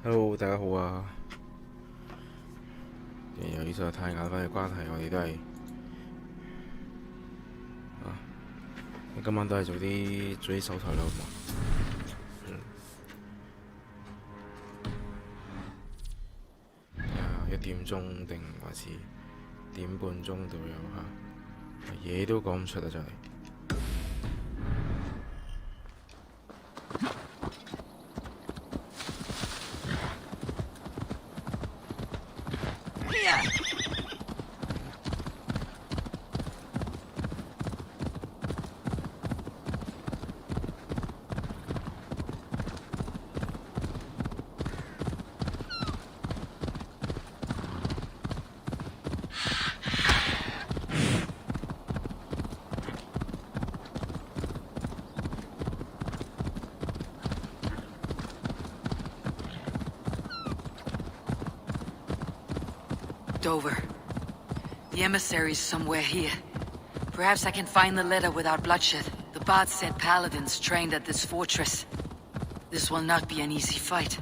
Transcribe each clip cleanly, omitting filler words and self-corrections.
Hello，大家好啊！由於實在太眼瞓嘅關係，我哋都係今晚都係做啲手台啦，好嘛？1點鐘定還是點半鐘度有嚇？嘢都講唔出啊！真係。Dover. The emissary's somewhere here. Perhaps I can find the letter without bloodshed. The bard said paladins trained at this fortress. This will not be an easy fight.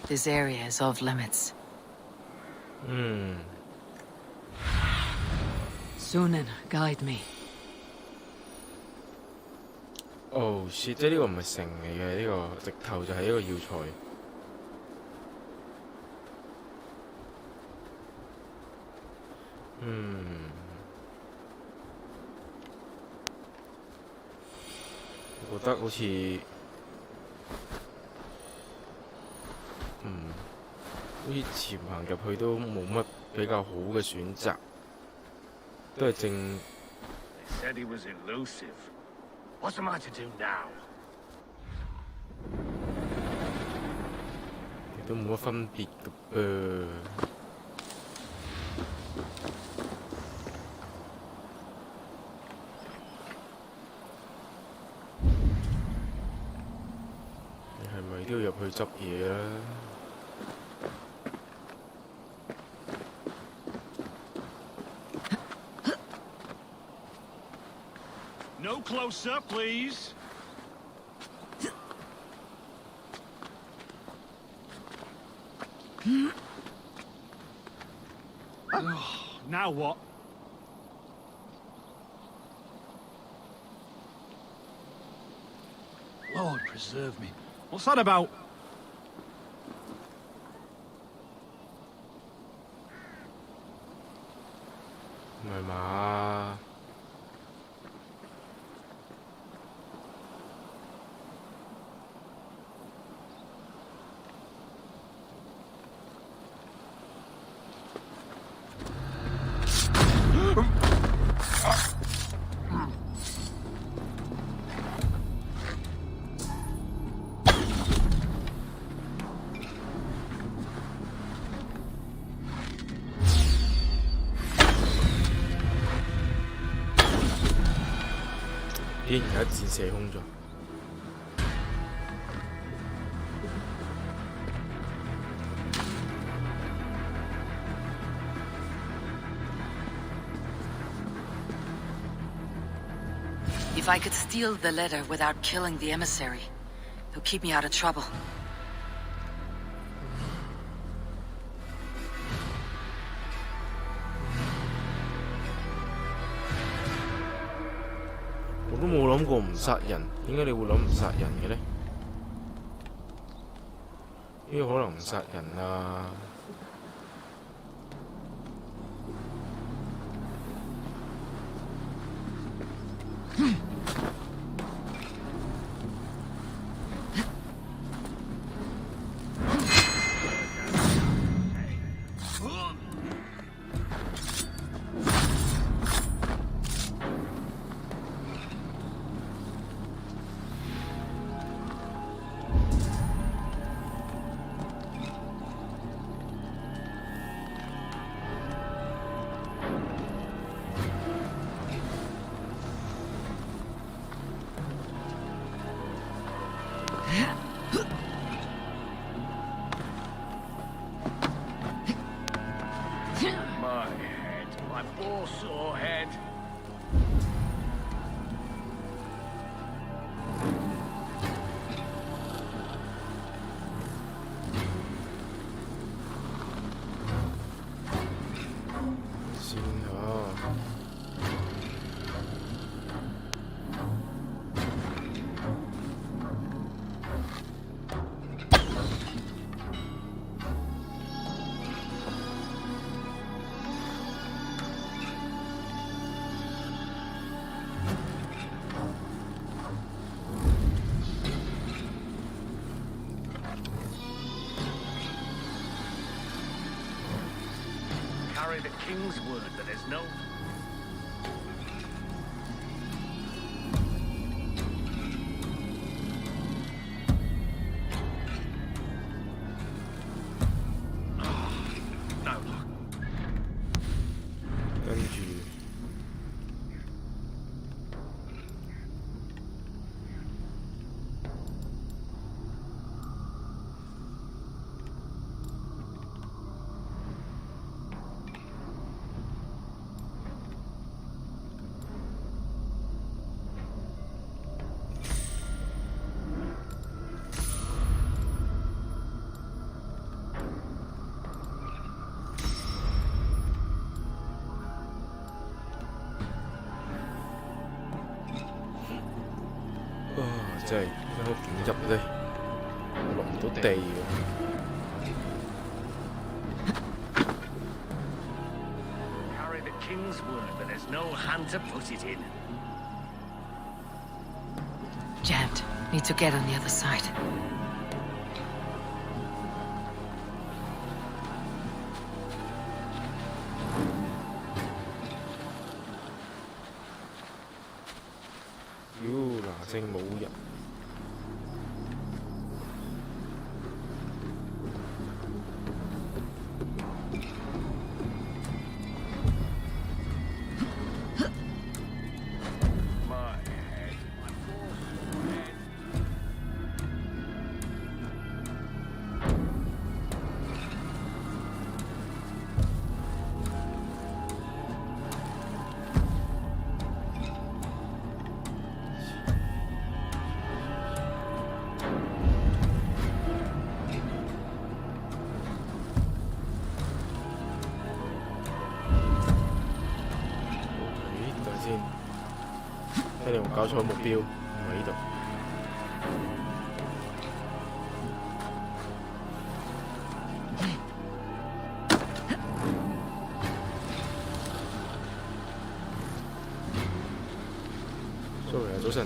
This area is off limits. Sunan, guide me. Oh shit！ 即係呢個唔係城嚟嘅，呢個直頭就係一個要塞。我覺得好似潛行入去都冇乜比較好嘅選擇，都係正。Said he was elusive. What am I to do now? 亦都冇乜分別嘅噃。你係咪都要入去執嘢啦？ No closer, please. Now what? Lord preserve me. What's that about?唔係嘛？ 咦！而家一箭射空咗。If I could steal the letter without killing the emissary, it'll keep me out of trouble. 我都冇諗過唔殺人，點解你會諗唔殺人嘅呢？呢個可能唔殺人啊！ My head, my poor sore head. 先啊！Carry the king's word that there's no... No luck. 跟住真係間屋點入咧？我落唔到地喎。Carry the king's word that there's no hand to put it in. Jammed. Need to get on the other side.嗱聲冇人。My head, my poor sore head. 睇嚟我搞錯目標，唔喺呢度。Sorry 啊，早晨。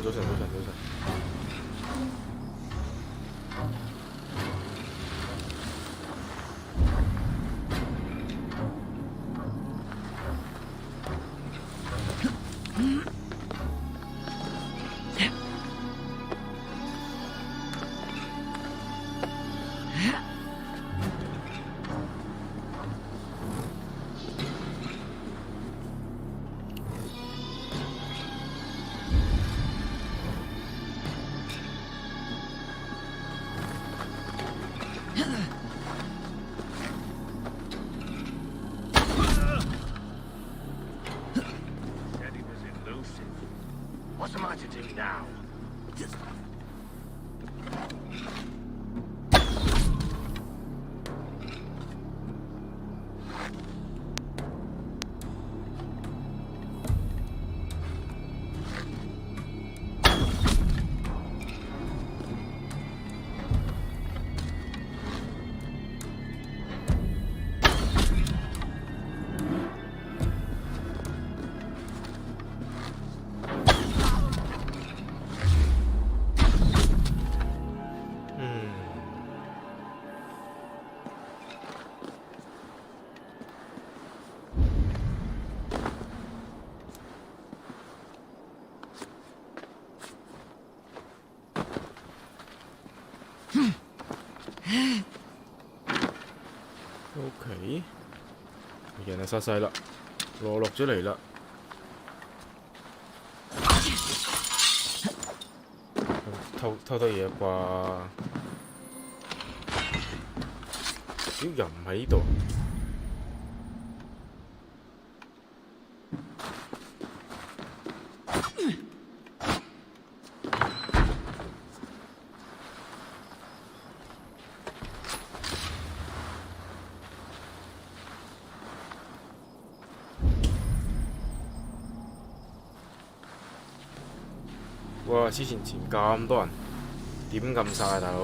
What am I to do now? OK， 人係殺晒啦，落咗嚟啦。偷嘢啩？屌又唔喺呢度。哇！之前咁多人，點撳晒啊，大佬？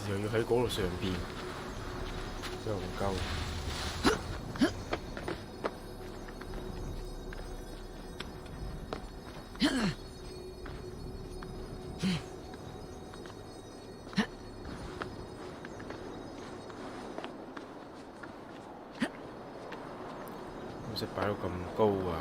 又要喺嗰度上邊，真係唔夠。唔使擺到咁高啊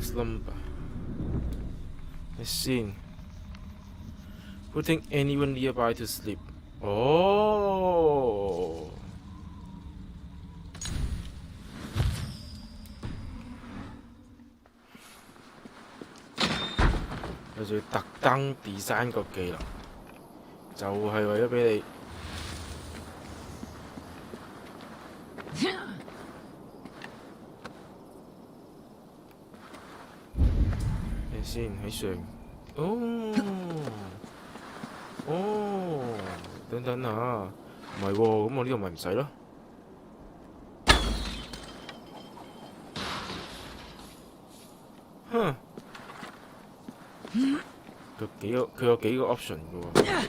！Slumber. Let's see. Putting anyone nearby to sleep. Oh. 佢仲要特登 design 個技能，就係為咗俾你。先喺上，等等下，唔係喎，咁我呢度咪唔使咯。哼，佢有幾個 option 嘅喎。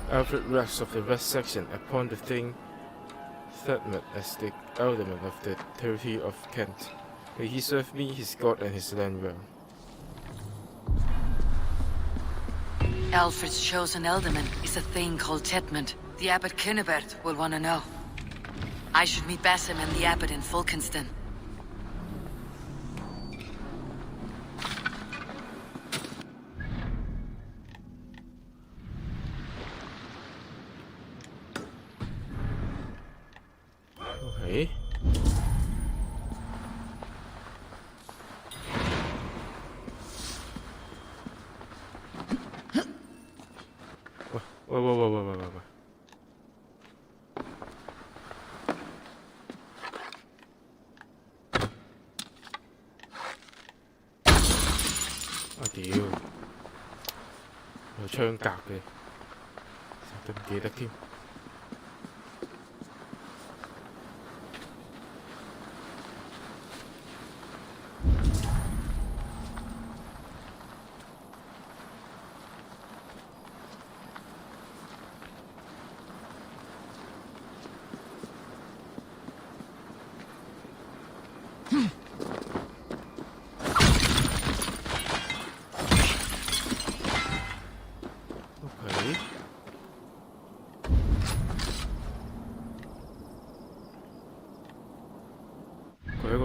Alfred rests of the rest section upon the thing Thedmet as the alderman of the territory of Kent. May he serve me, his god, and his land well. Alfred's chosen alderman is a thing called Tedmet. The abbot Cynibert will want to know. I should meet Basim and the abbot in Fulkenston. Okay. Wait. Ah,屌，有槍格嘅，都唔記得添。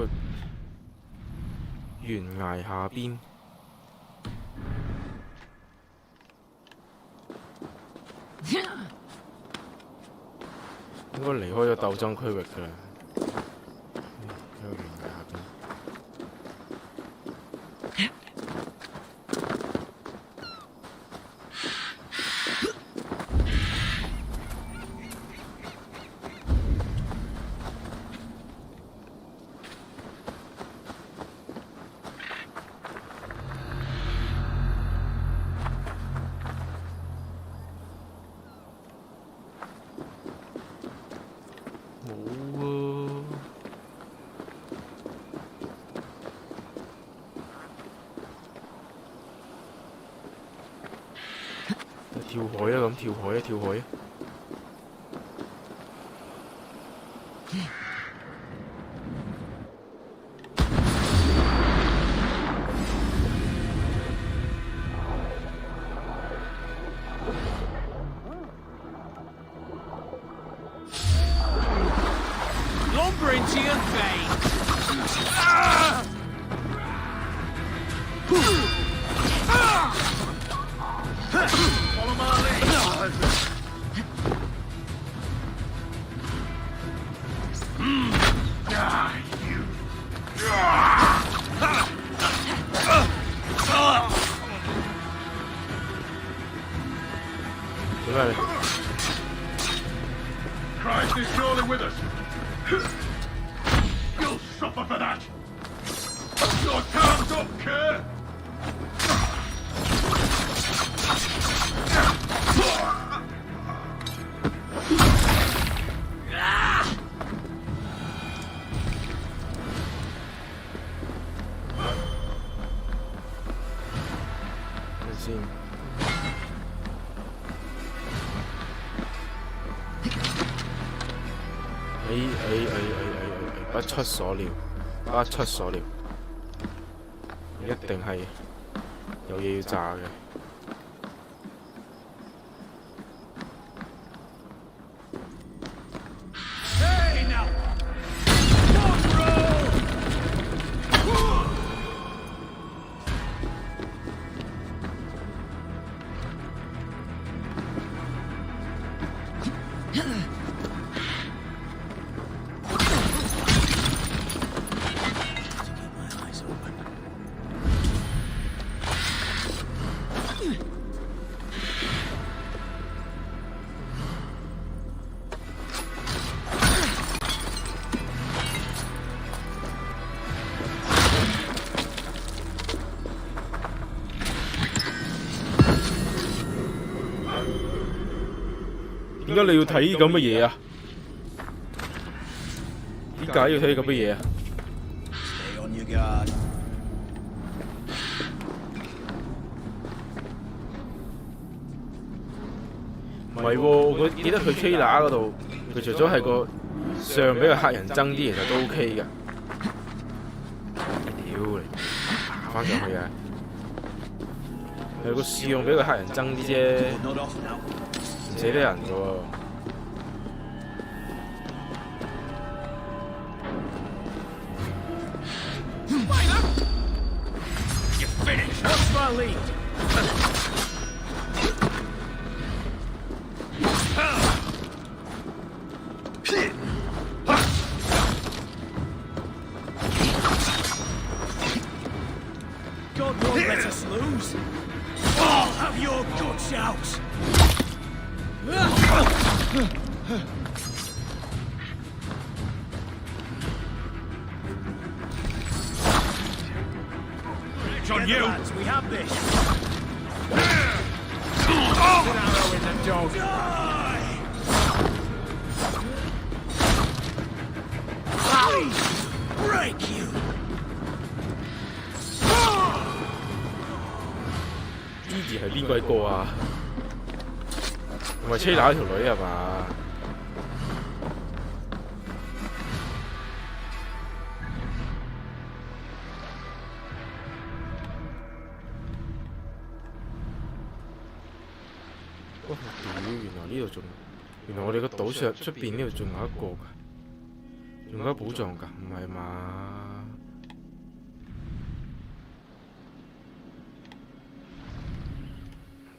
個懸崖下邊。應該離開咗鬥爭區域㗎啦。喺個懸崖下邊。跳海啊！咁跳海啊！跳海啊！Lumber into your veins! Follow my lead! You! 點解你？ Christ is surely with us. You'll suffer for that. Your time's up, cur. 先。不出所料，不出所料，一定係有嘢要炸嘅。Hey now.點解你要睇咁嘅嘢啊？點解要睇咁嘅嘢啊？ Stay on your guard. 唔係喎，我記得佢 trailer 嗰度，佢除咗係個相俾個客人爭啲，其實都 OK 㗎。屌你，爬翻上去啊！係個相俾個客人爭啲啫， Not off now. 唔死得人㗎喎。 What's my lead? God won't let us lose. I'll have your guts out. On you. Lads, we have this. An arrow in the dog. Die! Break you! 呢字係邊鬼個啊？唔係車拿條女係嘛？哇！屌，原來呢度仲，原來我哋個島上出邊呢度仲有一個㗎，仲有一寶藏㗎，唔係嘛？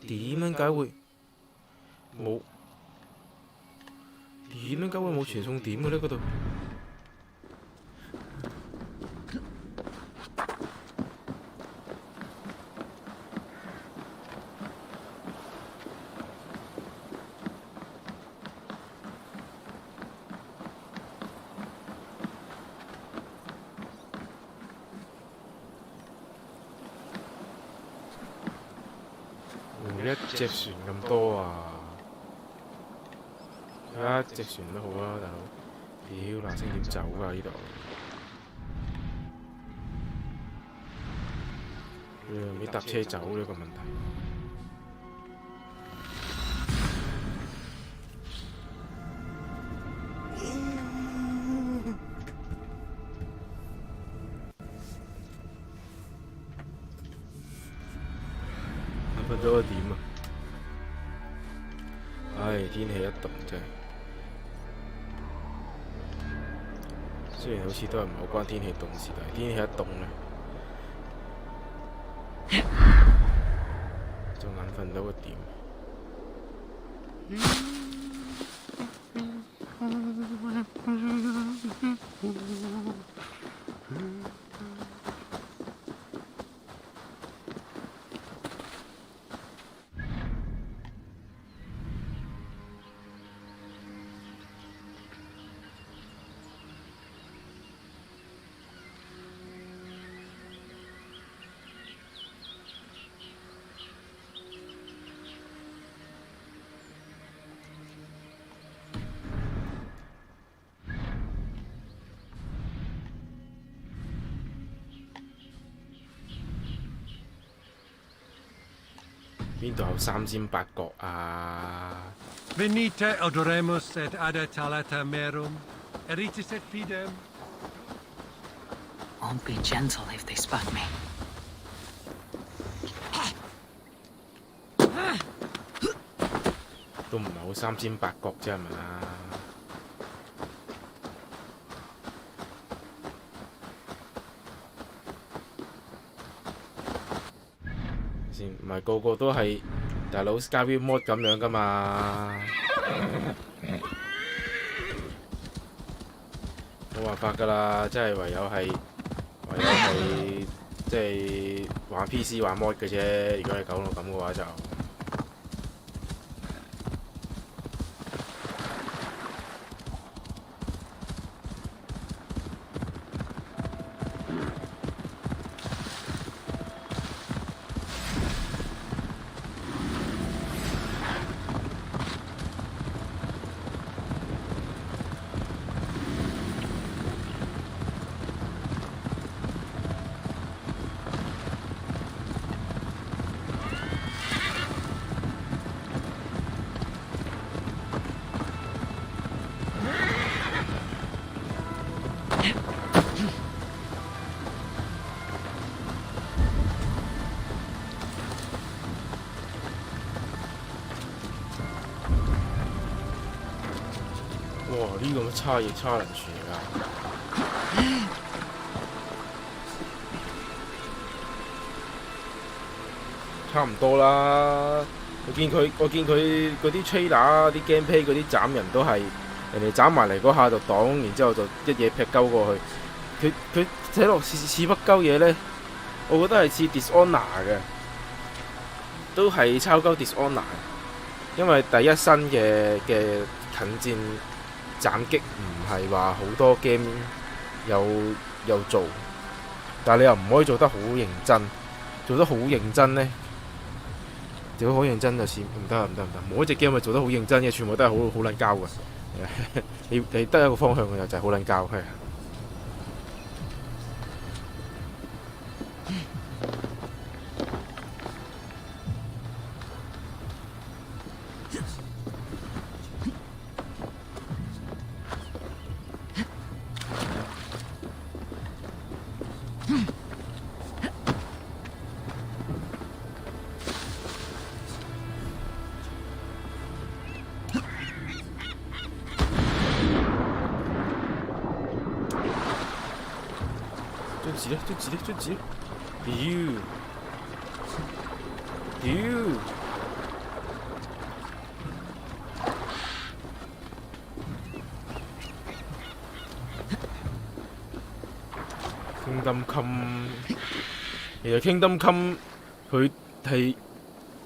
點解會冇？點解會冇傳送點嘅呢？嗰度？一隻船咁多啊！一隻船都好啊，大佬。屌，嗱聲點走啊？呢度你搭車走呢個問題。瞓咗個點啊！唉，天氣一凍真係，雖然好似都係唔係好關天氣凍事，但係天氣一凍咧，就眼瞓到個點。邊度有三尖八角啊 Venite odoremus et ada talata merum, eritis et fidem. Won't be gentle if they spot me. 都唔係好三尖八角啫係咪啊？唔係個個都係大佬 Skyway mod 咁樣噶嘛，冇辦法噶啦，即係唯有係即係玩 PC 玩 mod 嘅啫。如果你講到咁嘅話就。哇！呢個乜叉翼叉人船嚟㗎？差唔多啦。我見佢嗰啲 trailer 啲 gameplay 嗰啲斬人都係人哋斬埋嚟嗰下就擋，然之後就一嘢劈鳩過去。佢睇落似乜鳩嘢咧？我覺得係似 Dishonor 嘅，都係抄鳩 Dishonor。因為第一身嘅近戰斬擊唔係話好多 game 有做，但係你又唔可以做得好認真，做得好認真呢，做得好認真就似唔得，冇一隻 game 咪做得好認真嘅，全部都係好撚膠嘅。你得一個方向嘅就係好撚膠，係。追字咧！屌！ Kingdom Come 其實 Kingdom Come 佢係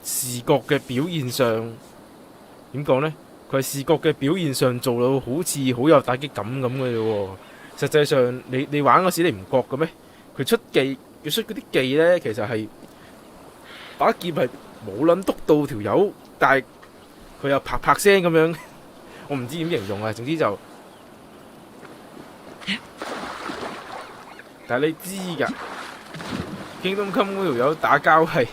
視覺嘅表現上點講呢？佢係視覺嘅表現上做到好似好有打擊感咁嘅啫喎。實際上你玩嗰時你唔覺嘅咩？佢出技，佢出嗰啲技呢，其實係把劍係冇撚篤到條友，但係佢又啪啪聲咁樣，我唔知點形容啊。總之就，但係你知㗎，Kingdom Come 嗰條友打交係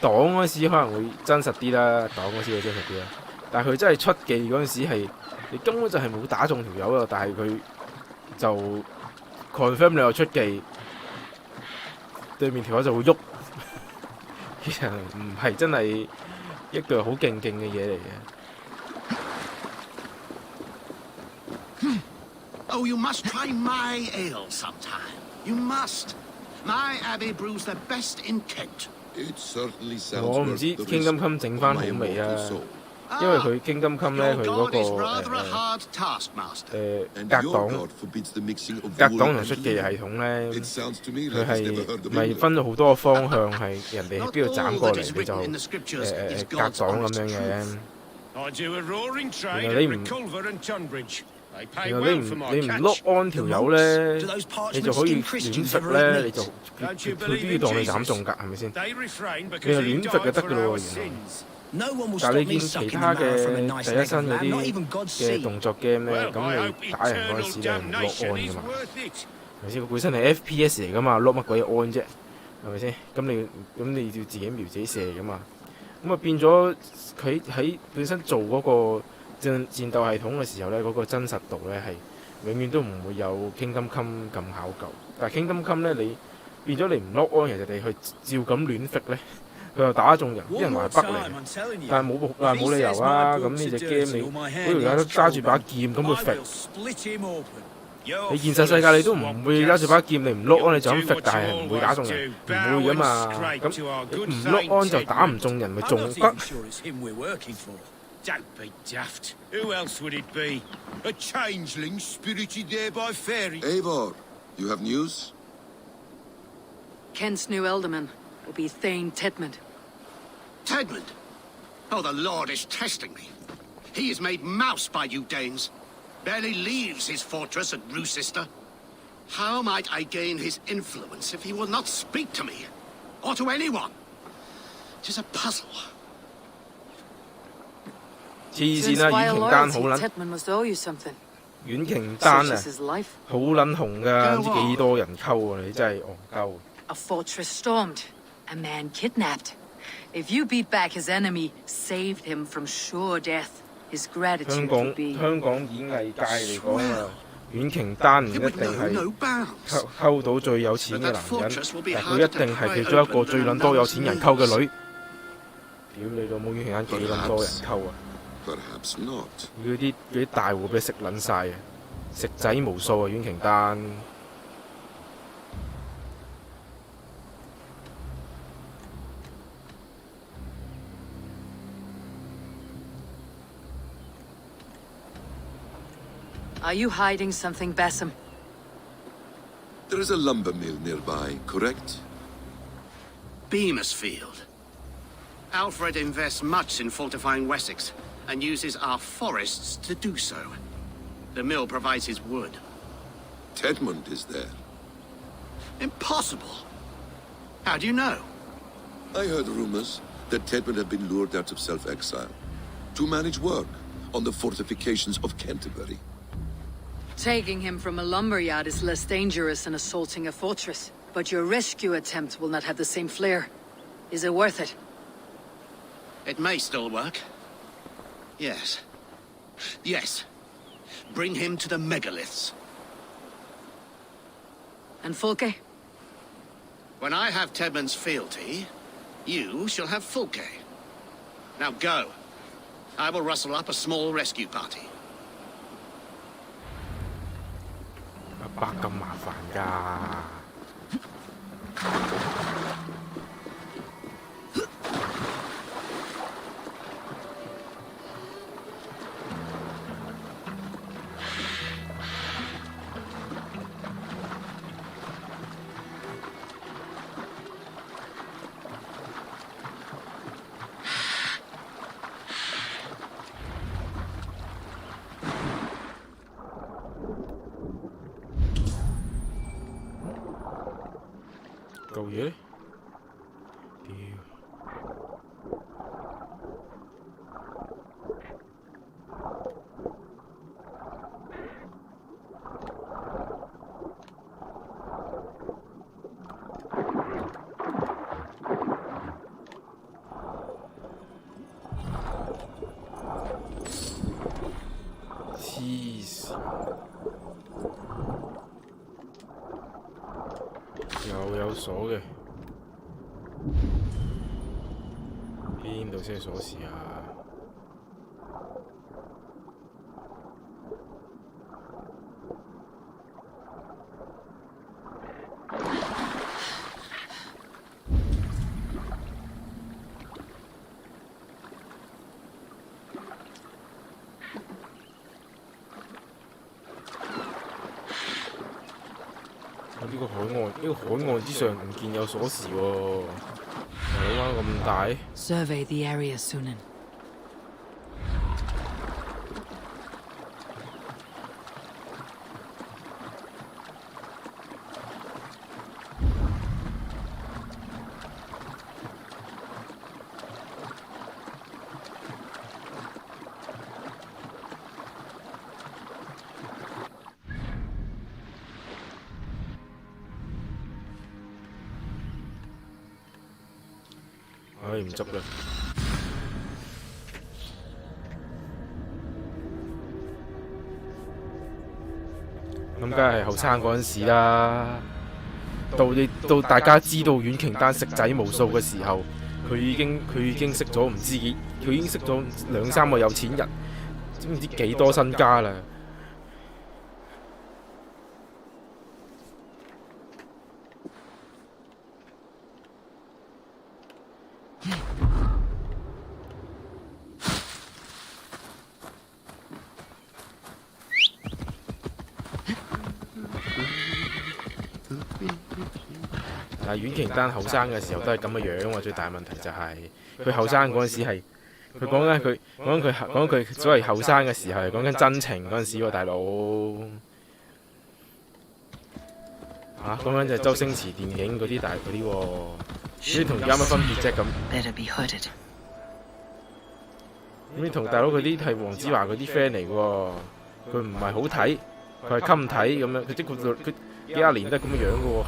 擋嗰時可能會真實啲啦，擋嗰時會真實啲啦。但係佢真係出技嗰陣時係，你根本就係冇打中條友啊，但係佢就 confirm 你又出技，對面條友就會喐。其實唔係真係一句好勁嘅嘢嚟嘅。Oh, you must try my ale sometime. You must. My abbey brews the best in Kent. It certainly sounds 我唔知 Kingdom Come 整翻好未啊？因為佢 Kingdom Come 咧，佢嗰個格擋同出技系統咧，佢係咪分咗好多個方向，係人哋喺邊度斬過嚟，你就格擋咁樣嘅。然後你唔 lock on 條友咧，你就可以亂揈咧，你就佢都要當你斬中㗎，係咪先？你就亂揈就得㗎咯喎，原來。但係你見其他嘅第一身嗰啲嘅動作 game 咧，咁你打人嗰陣時你係唔 lock on 㗎嘛？係咪先？佢本身係 FPS 嚟㗎嘛，lock 乜鬼 on 啫？係咪先？咁你要自己瞄自己射㗎嘛？咁啊變咗佢喺本身做嗰個戰鬥系統嘅時候咧，嗰個真實度咧係永遠都唔會有 Kingdom Come 咁考究。但係 Kingdom Come 咧，你變咗你唔 lock on，其實你去照咁亂揈咧。佢又打中人，啲人話係北嚟，但係冇理由啊！咁呢隻 game 你嗰條友揸住把劍咁去揈，你現實世界你都唔會揸住把劍，你唔 lock on 你就咁揈，但係唔會打中人，唔會噶嘛。咁你唔 lock on 就打唔中人，咪仲北。Don't be daft. Who else would it be? A changeling spirited there by fairies. Eivor, you have news? Kent's new alderman will be Thane Tedmund. Tedmund? Oh, the Lord is testing me. He is made mouse by you Danes. Barely leaves his fortress at Roosister. How might I gain his influence if he will not speak to me? Or to anyone? 'Tis a puzzle. 黐線啦，遠擎丹好撚，遠擎丹啊，好撚紅㗎，唔知幾多人溝啊！你真係戇鳩。A fortress stormed, a man kidnapped. If you beat back his enemy, saved him from sure death, his gratitude would be. 香港演藝界嚟講啊，遠擎丹唔一定係溝到最有錢嘅男人，但佢一定係其中一個最撚多有錢人溝嘅女。屌你老母，遠擎丹幾撚多人溝啊！Perhaps not. 嗰啲大戶俾食撚晒啊，食仔無數啊，遠擎丹。Are you hiding something, Bassam? There is a lumber mill nearby, correct? Beamisfield. Alfred invests much in fortifying Wessex, and uses our forests to do so. The mill provides his wood. Tedmund is there. Impossible. How do you know? I heard rumors that Tedmund had been lured out of self-exile to manage work on the fortifications of Canterbury. Taking him from a lumberyard is less dangerous than assaulting a fortress, but your rescue attempt will not have the same flair. Is it worth it? It may still work. Yes. Yes. Bring him to the megaliths. And Fulke? When I have Tedmund's fealty, you shall have Fulke. Now go. I will rustle up a small rescue party. 阿伯咁麻煩㗎。嚿嘢咧？屌！黐線！又有鎖嘅，邊度先係鎖匙啊？呢個海岸之上唔見有鎖匙喎，海灣咁大。Survey the area, Sunan. 唉，唔執啦。咁梗係後生嗰陣時啦。到大家知道阮瓊丹食仔無數嘅時候，佢已經識咗唔知幾，佢已經識咗2、3個有錢人，知唔知幾多身家啦？但係阮瓊丹後生嘅時候都係咁嘅樣喎，最大問題就係佢後生嗰陣時係，佢講佢所謂後生嘅時候係講緊真情嗰陣時喎，大佬嚇講緊就係周星馳電影嗰啲大嗰啲喎，呢啲同而家乜分別啫咁？咁你同大佬佢啲係黃子華嗰啲 friend 嚟喎，佢唔係好睇，佢係襟睇咁樣，佢即佢幾廿年都係咁嘅樣嘅喎。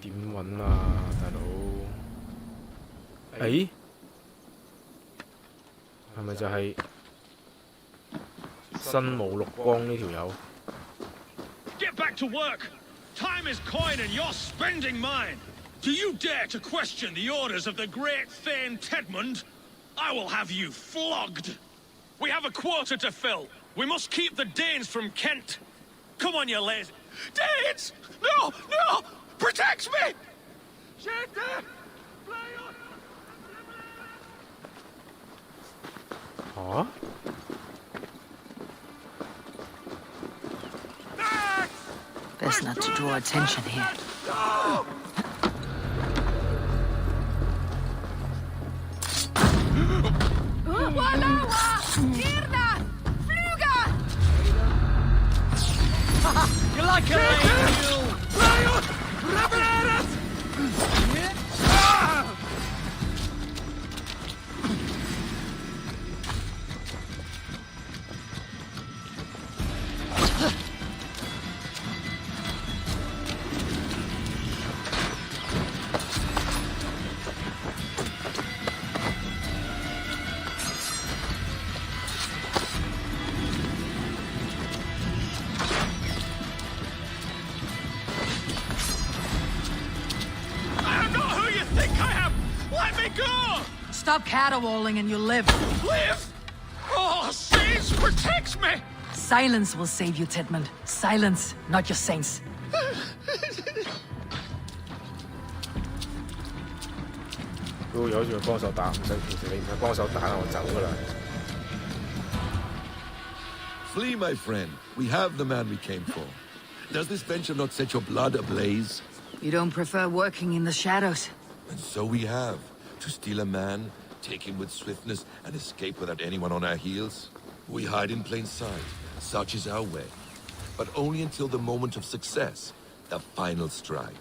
點揾啊，大佬？誒，係咪就係身無綠光呢條友？ Get back to work! Time is coin and you're spending mine! Do you dare to question the orders of the great Thane Tedmund? I will have you flogged! We have a quota to fill! We must keep the Danes from Kent! Come on, you lazy... Danes! No! No! Protect me! Huh? Best not to draw attention here. You like it, you? Stop caterwauling and you'll live. Live? Oh, Saints, protect me! Silence will save you, Tedmund. Silence, not your saints. 嗰個友仲要幫手打，唔使，其實你唔使幫手打，我走㗎啦。Flee, my friend. We have the man we came for. Does this venture not set your blood ablaze? You don't prefer working in the shadows? And so we have. To steal a man, take him with swiftness, and escape without anyone on our heels. We hide in plain sight. Such is our way. But only until the moment of success. The final strike.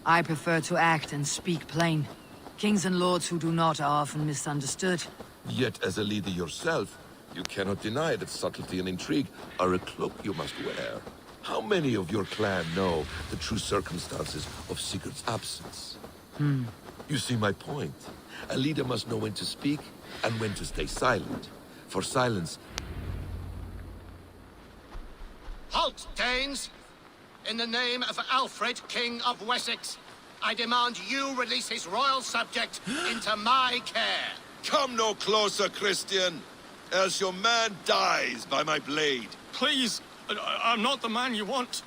I prefer to act and speak plain. Kings and lords who do not are often misunderstood. Yet, as a leader yourself, you cannot deny that subtlety and intrigue are a cloak you must wear. How many of your clan know the true circumstances of Sigurd's absence? You see my point. A leader must know when to speak and when to stay silent. For silence... Halt, Danes! In the name of Alfred, King of Wessex, I demand you release his royal subject into my care. Come no closer, Christian, else your man dies by my blade. Please, I'm not the man you want.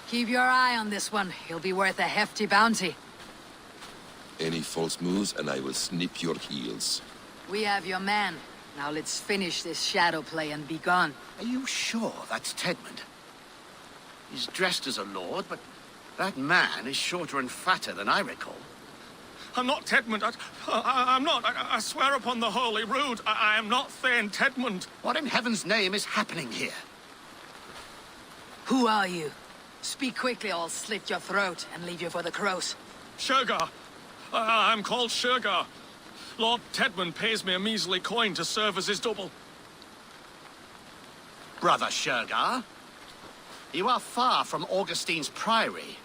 Keep your eye on this one. He'll be worth a hefty bounty. Any false moves and I will snip your heels. We have your man. Now let's finish this shadow play and be gone. Are you sure that's Tedmund? He's dressed as a lord, but that man is shorter and fatter than I recall. I'm not Tedmund. I'm not. I swear upon the Holy Rood, I am not Thane Tedmund. What in heaven's name is happening here? Who are you? Speak quickly or I'll slit your throat and leave you for the crows. Shergar. I'm called Shergar. Lord Tedmund pays me a measly coin to serve as his double. Brother Shergar? You are far from Augustine's priory.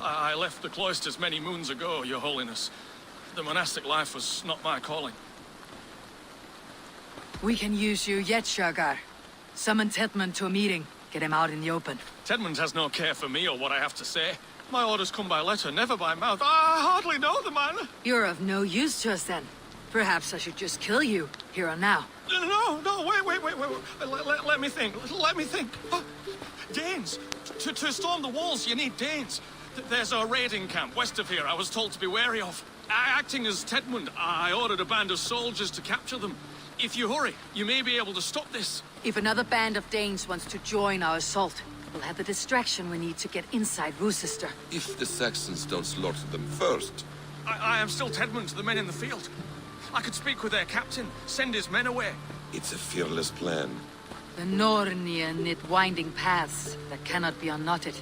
I left the cloisters many moons ago, Your Holiness. The monastic life was not my calling. We can use you yet, Shergar. Summon Tedmund to a meeting. Get him out in the open. Tedmund has no care for me or what I have to say. My orders come by letter, never by mouth. I hardly know the man. You're of no use to us then. Perhaps I should just kill you, here and now. No, wait. Let me think. Danes. To storm the walls, you need Danes. There's a raiding camp west of here I was told to be wary of. Acting as Tedmund, I ordered a band of soldiers to capture them. If you hurry, you may be able to stop this. If another band of Danes wants to join our assault, we'll have the distraction we need to get inside Rochester. If the Saxons don't slaughter them first. I am still Tedmund to the men in the field. I could speak with their captain, send his men away. It's a fearless plan. The Nornia knit winding paths that cannot be unknotted.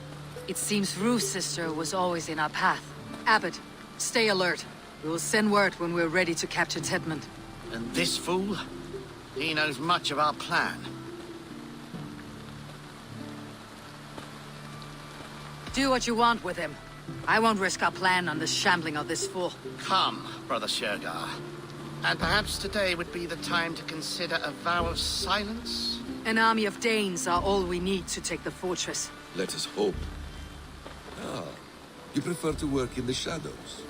It seems Rochester was always in our path. Abbot, stay alert. We will send word when we're ready to capture Tedmund. And this fool? He knows much of our plan. Do what you want with him. I won't risk our plan on the shambling of this fool. Come, Brother Shergar. And perhaps today would be the time to consider a vow of silence? An army of Danes are all we need to take the fortress. Let us hope. Ah, you prefer to work in the shadows.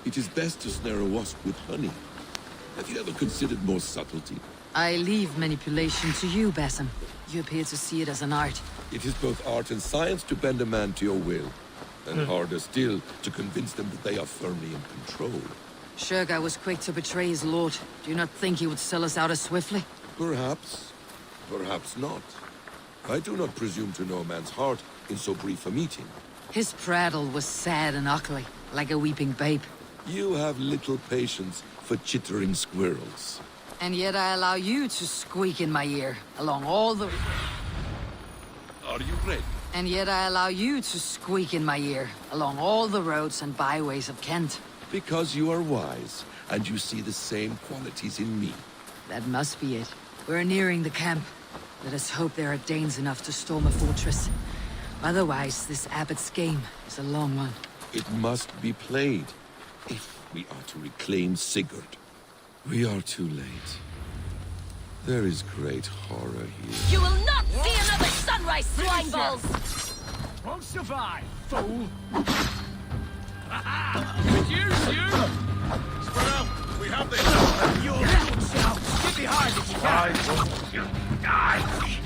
It is best to snare a wasp with honey. Have you ever considered more subtlety? I leave manipulation to you, Basim. You appear to see it as an art. It is both art and science to bend a man to your will. And harder still, to convince them that they are firmly in control. Shergar was quick to betray his lord. Do you not think he would sell us out as swiftly? Perhaps. Perhaps not. I do not presume to know a man's heart in so brief a meeting. His prattle was sad and ugly, like a weeping babe. You have little patience for chittering squirrels. And yet I allow you to squeak in my ear, along all the... Are you ready? And yet I allow you to squeak in my ear, along all the roads and byways of Kent. Because you are wise, and you see the same qualities in me. That must be it. We're nearing the camp. Let us hope there are Danes enough to storm a fortress. Otherwise, this abbot's game is a long one. It must be played, if we are to reclaim Sigurd. We are too late. There is great horror here. You will not see another sunrise, swine balls! Won't survive, fool! Refuse you! Spread out! We have this! You're good shout! Get behind if you can!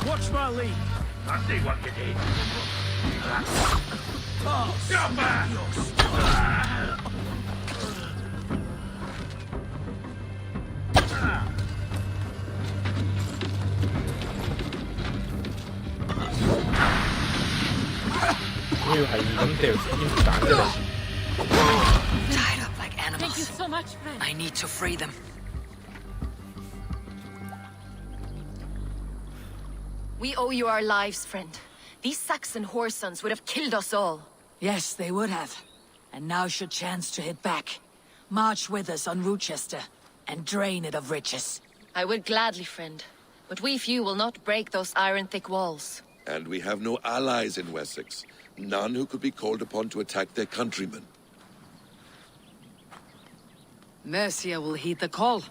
Watch my lead! I see what you did. 要係咁掉煙霧彈出嚟。Tied up like Thank you animals. so much, friend. I need to free them. We owe you our lives, friend. These Saxon whoresons would have killed us all. Yes, they would have. And now's your chance to hit back. March with us on Rochester and drain it of riches. I would gladly, friend. But we few will not break those iron-thick walls. And we have no allies in Wessex. None who could be called upon to attack their countrymen. Mercia will heed the call.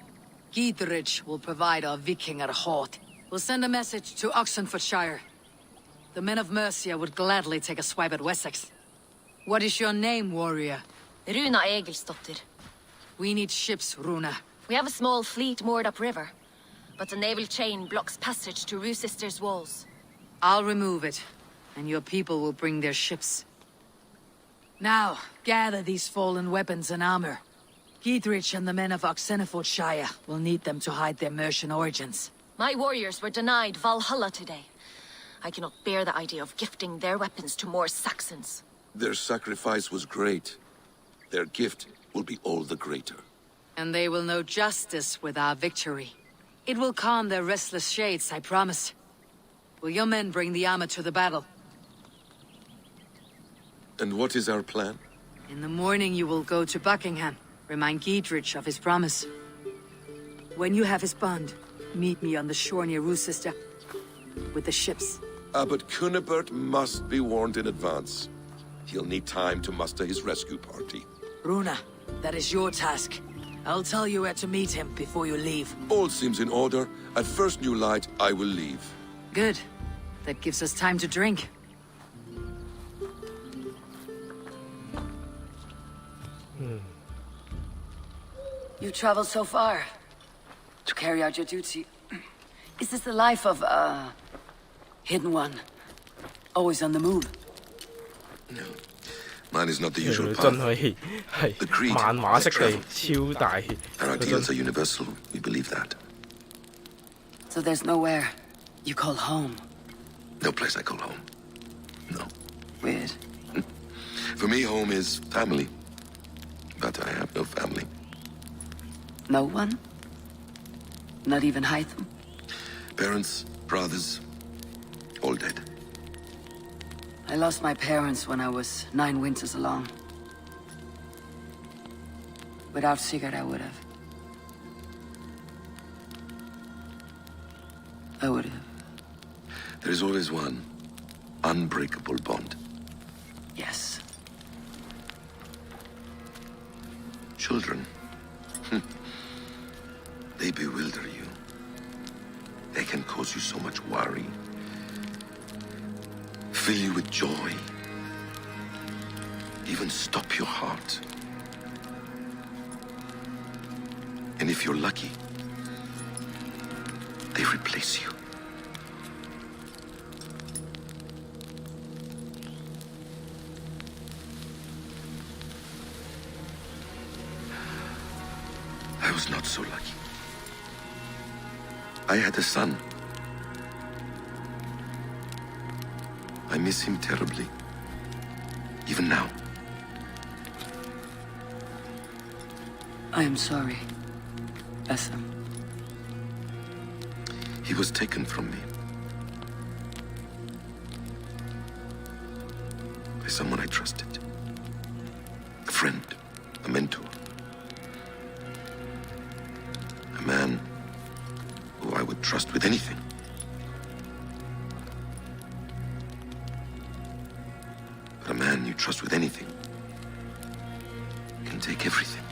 Gidrich will provide our Vikinger Hort. We'll send a message to Oxenfordshire. The men of Mercia would gladly take a swipe at Wessex. What is your name, warrior? Runa Egilsdotter. We need ships, Runa. We have a small fleet moored upriver, but the naval chain blocks passage to Rochester's walls. I'll remove it, and your people will bring their ships. Now, gather these fallen weapons and armor. Gidrich and the men of Oxenfordshire will need them to hide their Mercian origins. My warriors were denied Valhalla today. I cannot bear the idea of gifting their weapons to more Saxons. Their sacrifice was great. Their gift will be all the greater. And they will know justice with our victory. It will calm their restless shades, I promise. Will your men bring the armor to the battle? And what is our plan? In the morning you will go to Buckingham. Remind Gidrich of his promise. When you have his bond, meet me on the shore near Rochester with the ships. Abbot Cunibert must be warned in advance. He'll need time to muster his rescue party. Runa, that is your task. I'll tell you where to meet him before you leave. All seems in order. At first new light, I will leave. Good. That gives us time to drink. You traveled so far to carry out your duty. Is this the life of a hidden one? Always on the move? No. Mine is not the 佢 usual 真 path. 係係漫畫式地超大。 Our ideals are universal. We believe that. So there's nowhere you call home? No place I call home. No. Weird. For me, home is family. But I have no family. No one? Not even Hytham? Parents, brothers, all dead. I lost my parents when I was 9 winters along. Without Sigurd, I would have. There is always one unbreakable bond. Yes. Children. They bewilder you. They can cause you so much worry. Fill you with joy. Even stop your heart. And if you're lucky, they replace you. I was not so lucky. I had a son. I miss him terribly. Even now. I am sorry, Essam. He was taken from me. By someone I trusted. A friend, a mentor. A man who I would trust with anything. But a man you trust with anything can take everything.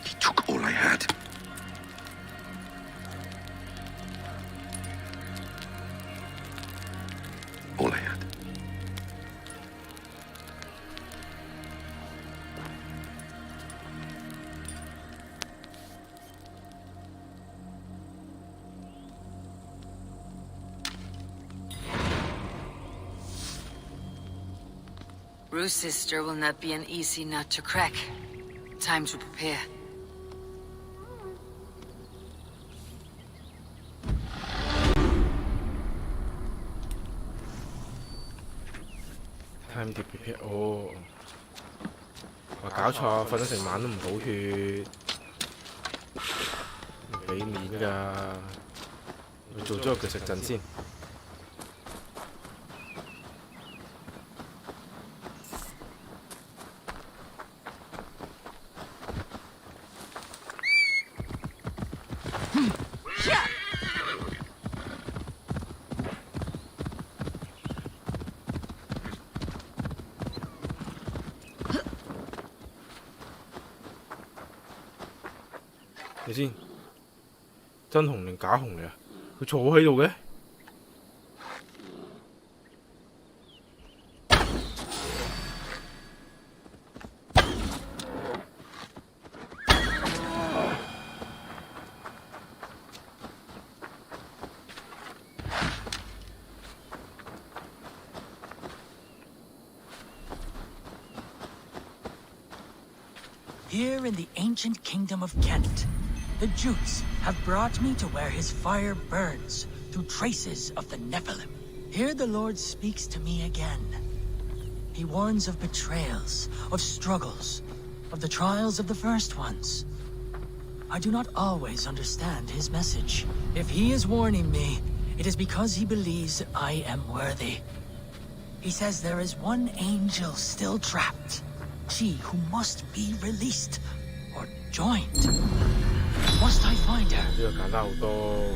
He took all I had. All I had. Rue's sister will not be an easy nut to crack. Time to prepare. time to prepare 哦，話搞錯啊！瞓咗成晚都唔補血，唔俾面㗎。我做咗個腳食陣先。你先，真紅定假紅嚟啊？佢坐喺度嘅。Here in the ancient kingdom of Kent, the Jutes have brought me to where his fire burns through traces of the Nephilim. Here the Lord speaks to me again. He warns of betrayals, of struggles, of the trials of the first ones. I do not always understand his message. If he is warning me, it is because he believes I am worthy. He says there is one angel still trapped. She who must be released or joined. Must I find her? 呢個簡單好多。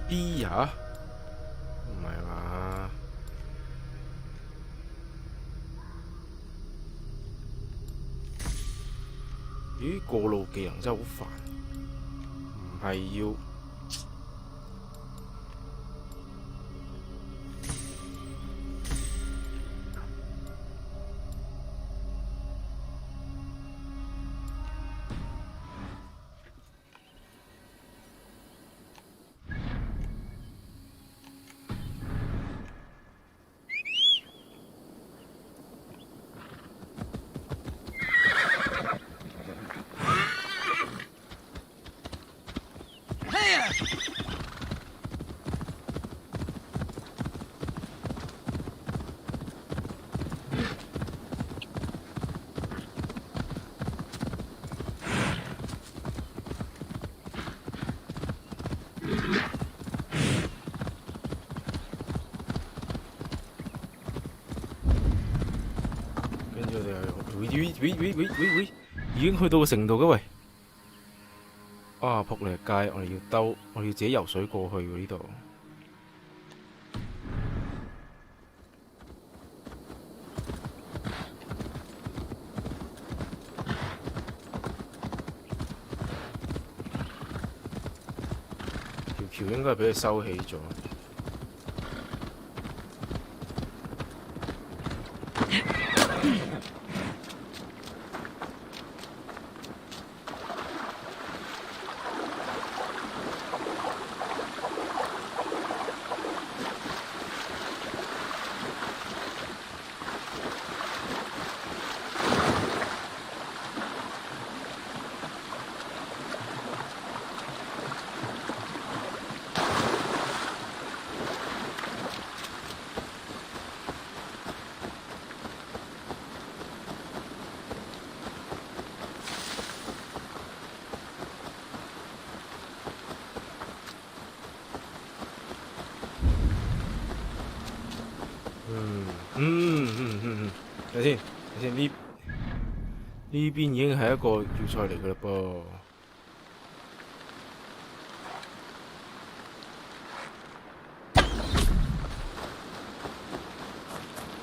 B 啊？唔係嘛？咦，過路技能真係好煩，唔係要。喂，已經去到個程度嘅喂！啊，仆你街！我哋要兜，我哋要自己游水過去喎呢度。條橋應該係俾佢收起咗。睇先，呢邊已經係一個要塞嚟㗎啦噃。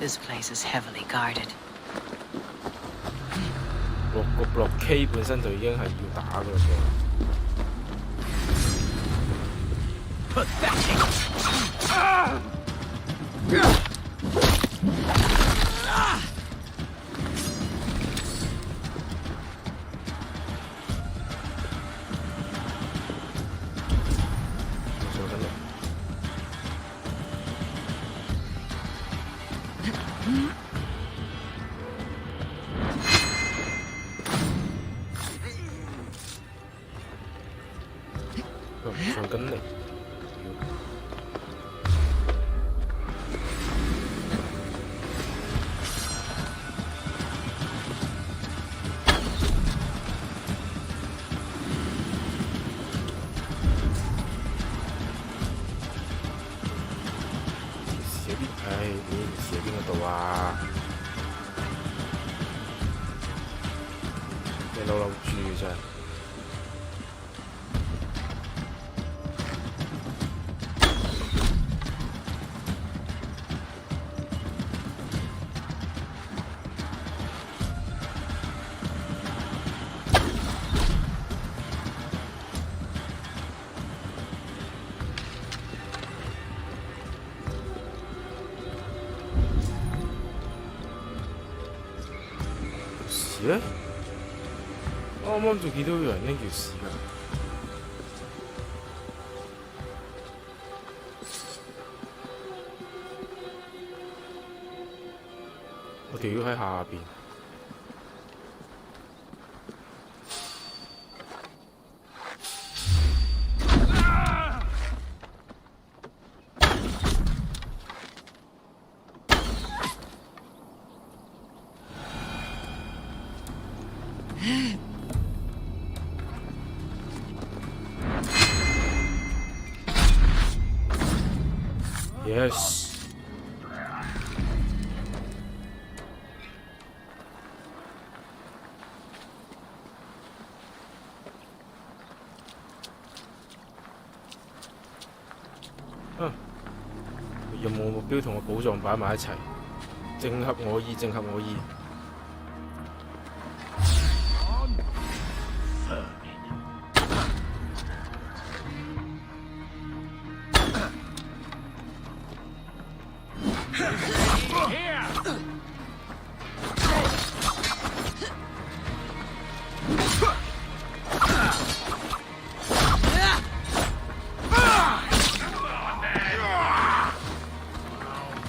This place is heavily guarded. 個 block K 本身就已經係要打㗎啦噃，上緊嚟。咧，啱啱仲見到有人拎住屎㗎。我條腰喺下邊。Yes。任務目標同個寶藏擺埋一齊，正合我意，正合我意。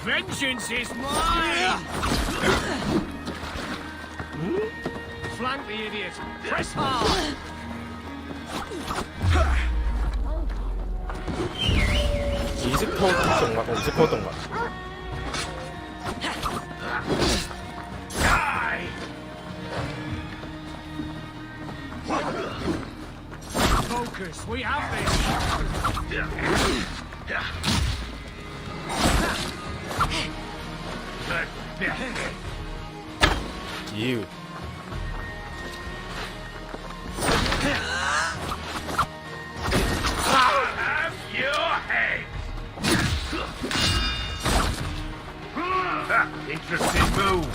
Vengeance is mine! Flank the idiot! Press hard! 只識拖動物，我唔識拖動物。Focus, we have this! You. Have your head! Interesting move.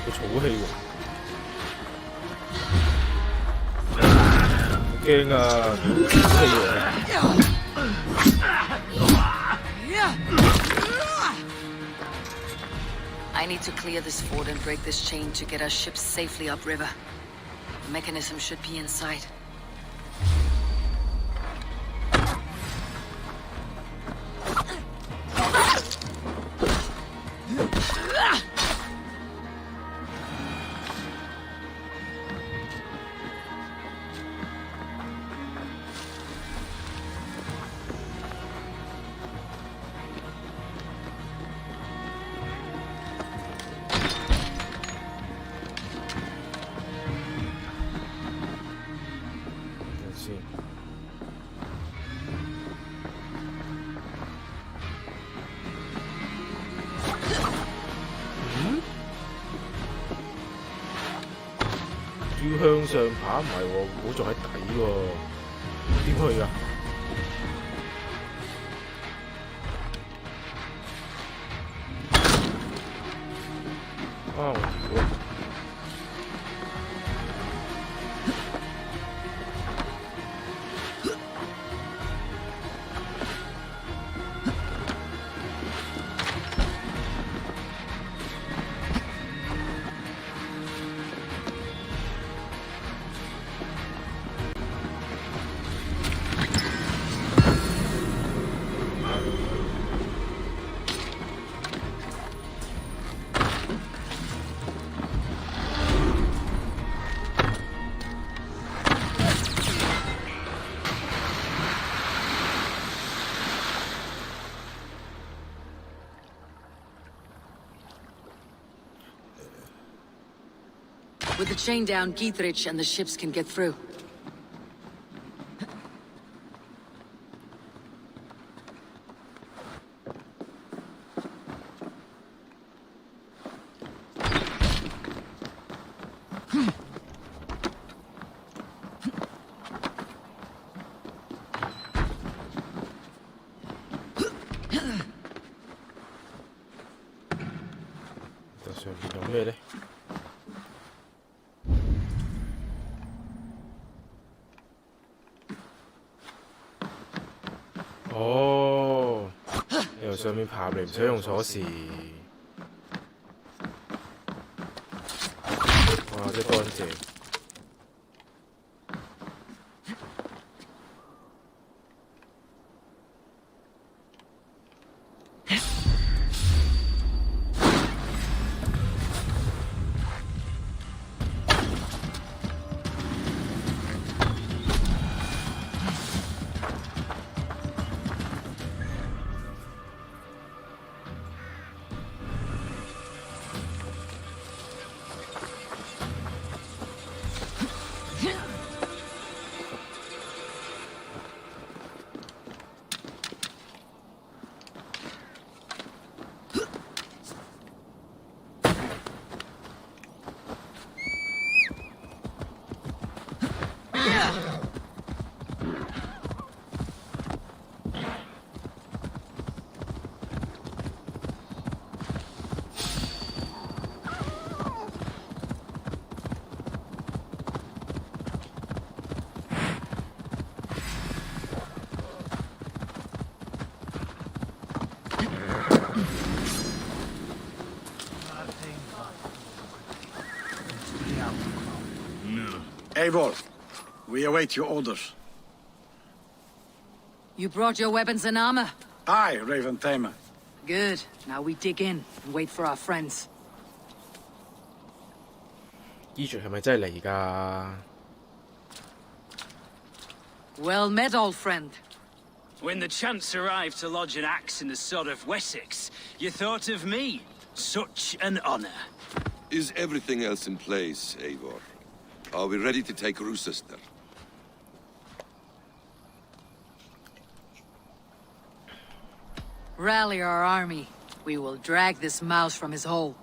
個草氣喎，好驚啊！草氣喎。I need to clear this fort and break this chain to get our ships safely upriver. The mechanism should be inside. 要向上爬唔係喎，好仲喺底喎，點去㗎？啊！我With the chain down, Gietrich and the ships can get through.上面有咩咧？哦，你由上面爬嚟唔使用鎖匙。哇！真乾淨。Eivor, we await your orders. You brought your weapons and armor? Aye, Raven Tamer. Good. Now we dig in and wait for our friends. 衣着係咪真係嚟㗎？ Well met, old friend. When the chance arrived to lodge an axe in the sod of Wessex, you thought of me. Such an honor. Is everything else in place, Eivor? Are we ready to take Rochester? Rally our army. We will drag this mouse from his hole.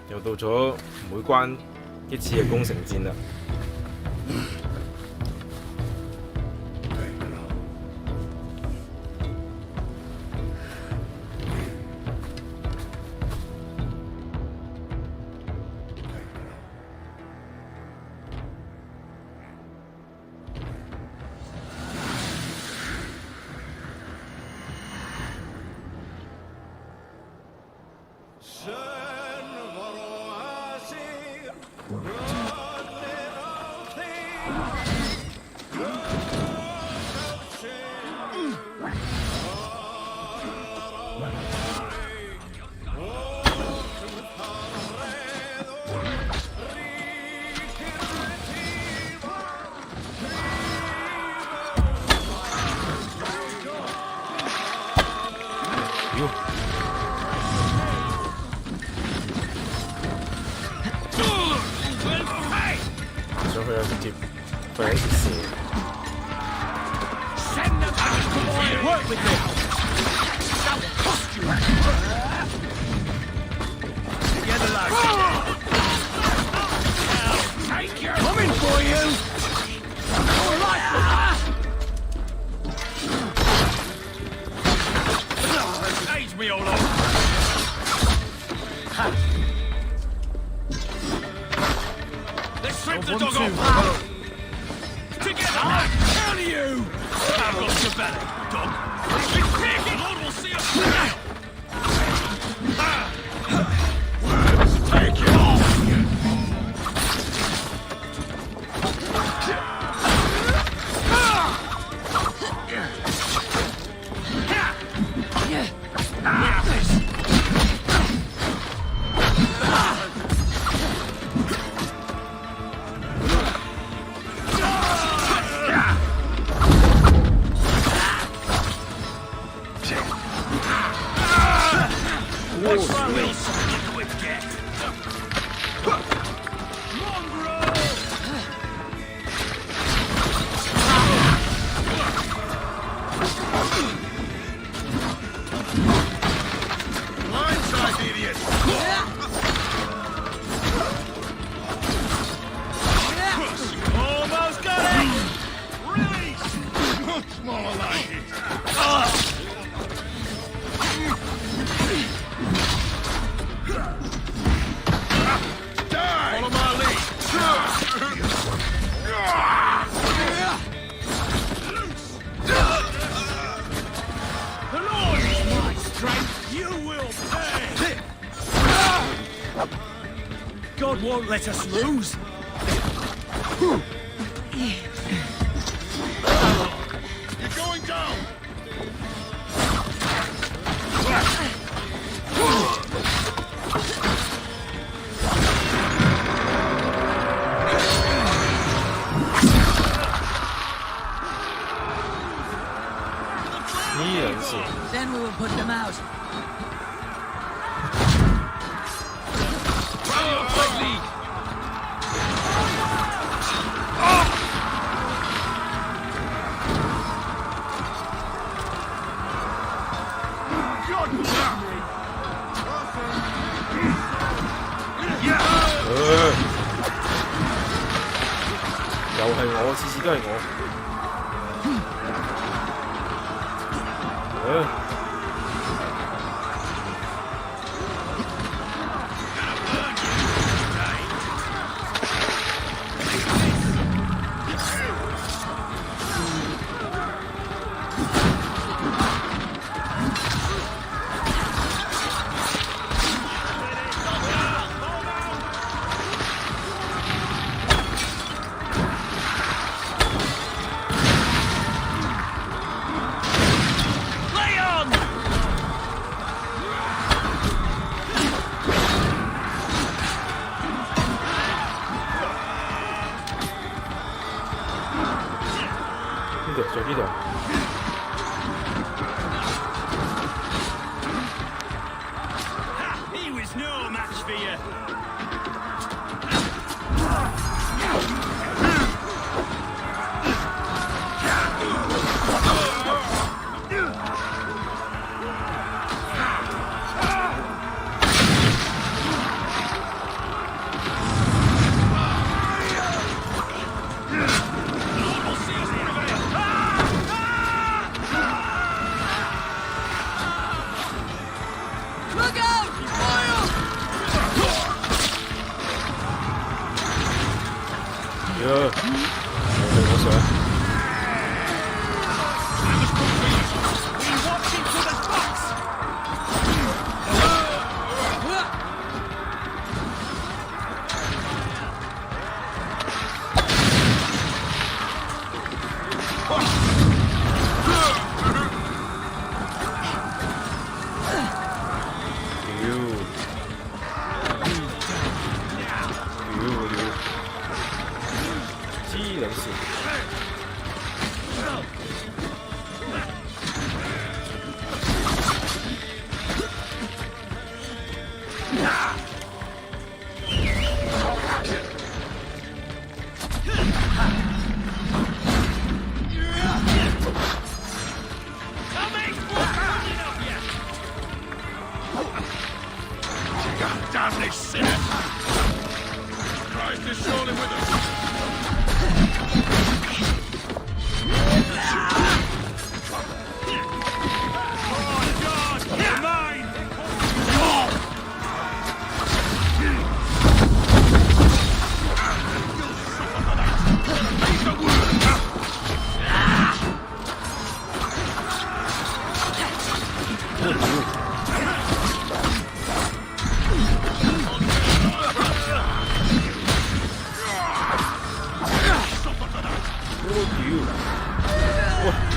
又到咗每關一次嘅攻城戰啦。上去啊！直接費事射。belly, dog. The Lord will see us now. Take it off. What's my little liquid get? Mongrel! Blindside, idiot! Almost got it! Release! Much more like it! Follow my lead! The Lord is my strength! You will pay! God won't let us lose! You're going down! Then we will put them out.又係我，次次都係我。在呢度。He was no match for you.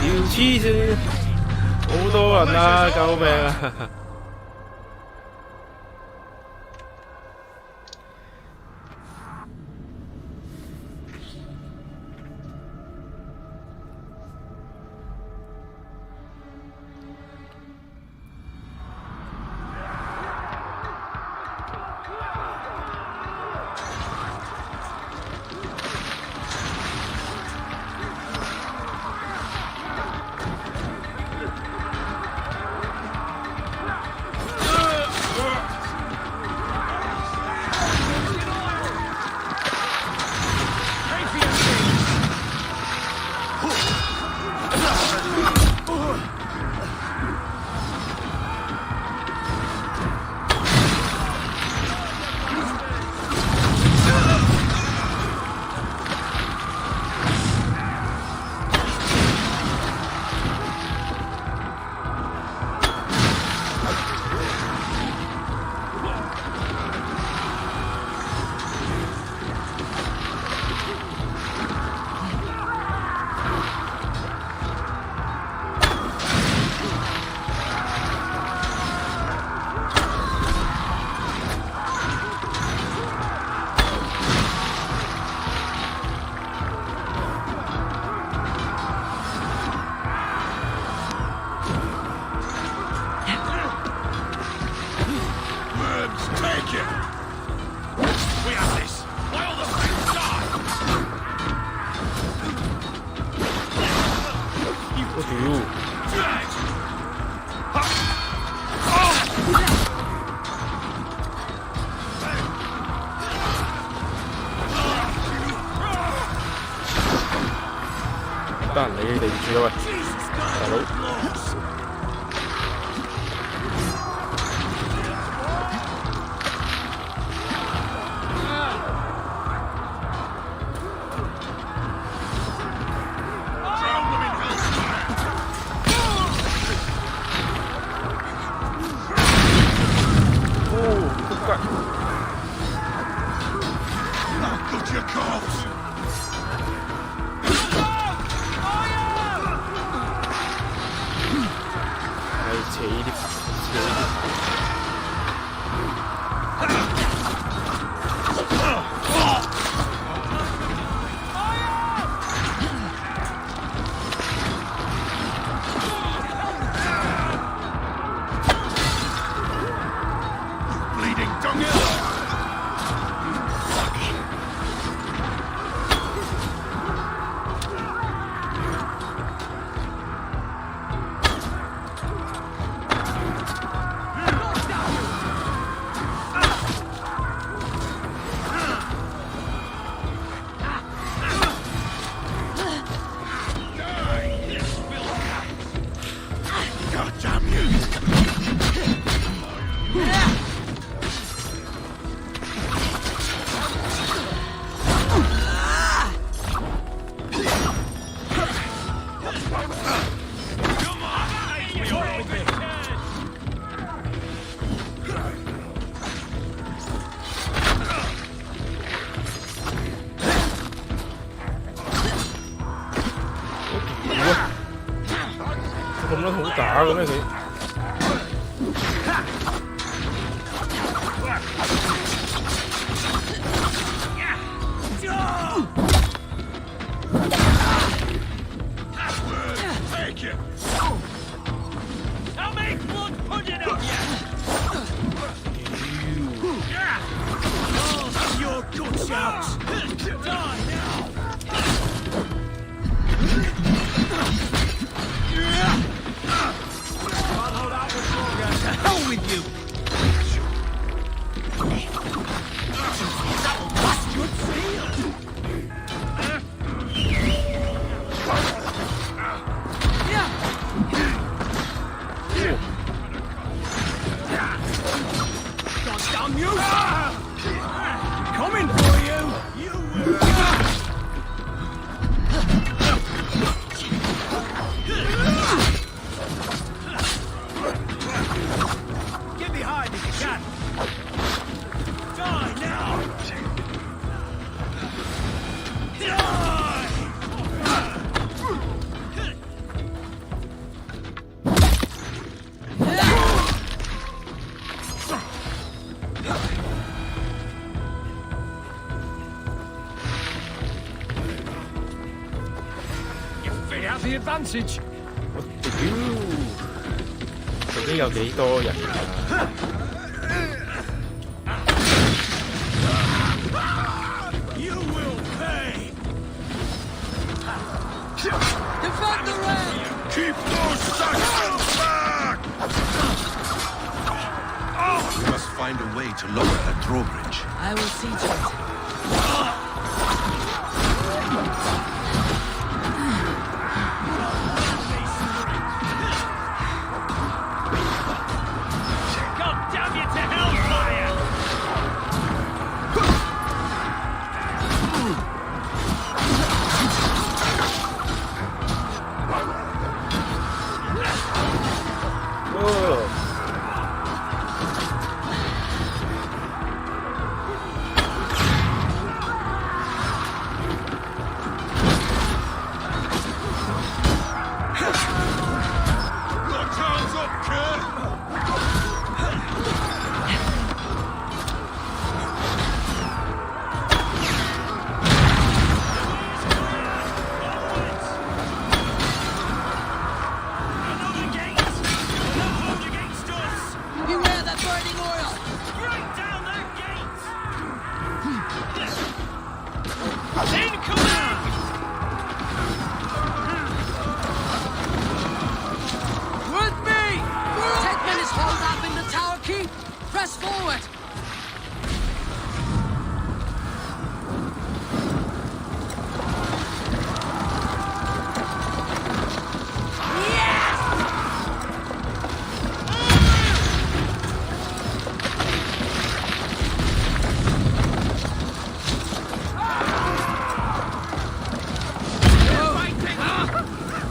要黐線，好多人啊！救命啊！得閒理你哋住啦喂，大佬。咁撚好打嘅咩佢？ They have the advantage. 我屌，究竟有幾多人啊？ You will pay! Defend the ring! Keep those Saxons back! We must find a way to lower that drawbridge. I will see to it. God damn you to hellfire! Your time's up, kid! Another gate! They'll hold against us! Beware that burning oil! Break down that gate! Incoming! With me! Tedman is holed up in the tower keep! Press forward!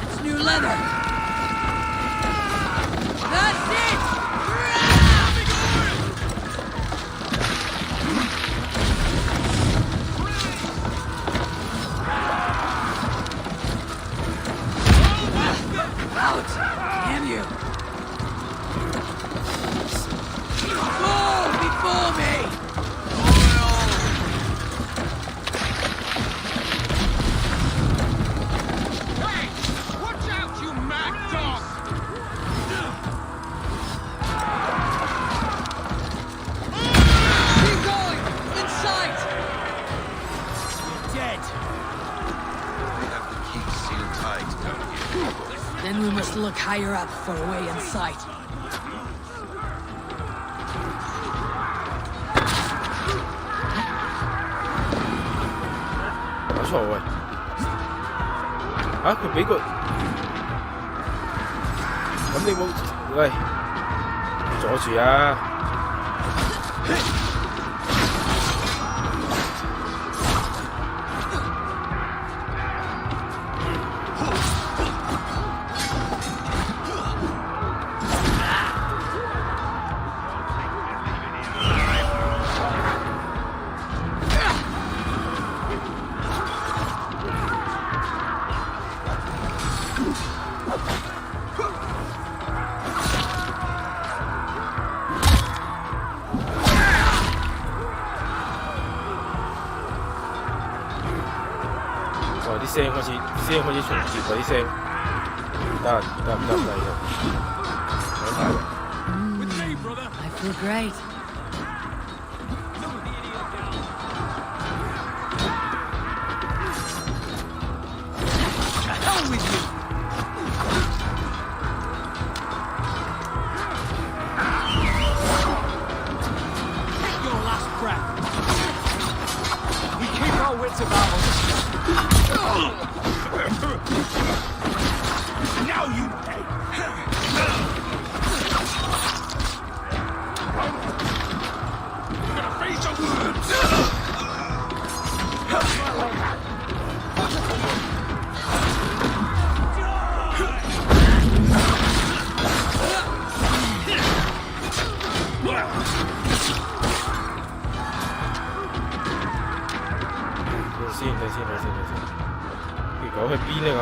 It's new leather! That's it! Out! Damn you! Move before me! Hey! Watch out, you mad dog! Keep going! In sight! Dead! They have the key sealed tight down here. Then we must look higher up for a way in sight.搞錯喂！佢俾個咁你冇喂阻住啊！啲聲開始重疊嗰啲聲，得呢個，I feel great. Hell with you! Take your last breath. We keep our wits about us. Now you pay. You're gonna face your words.睇先，條狗去邊咧咁？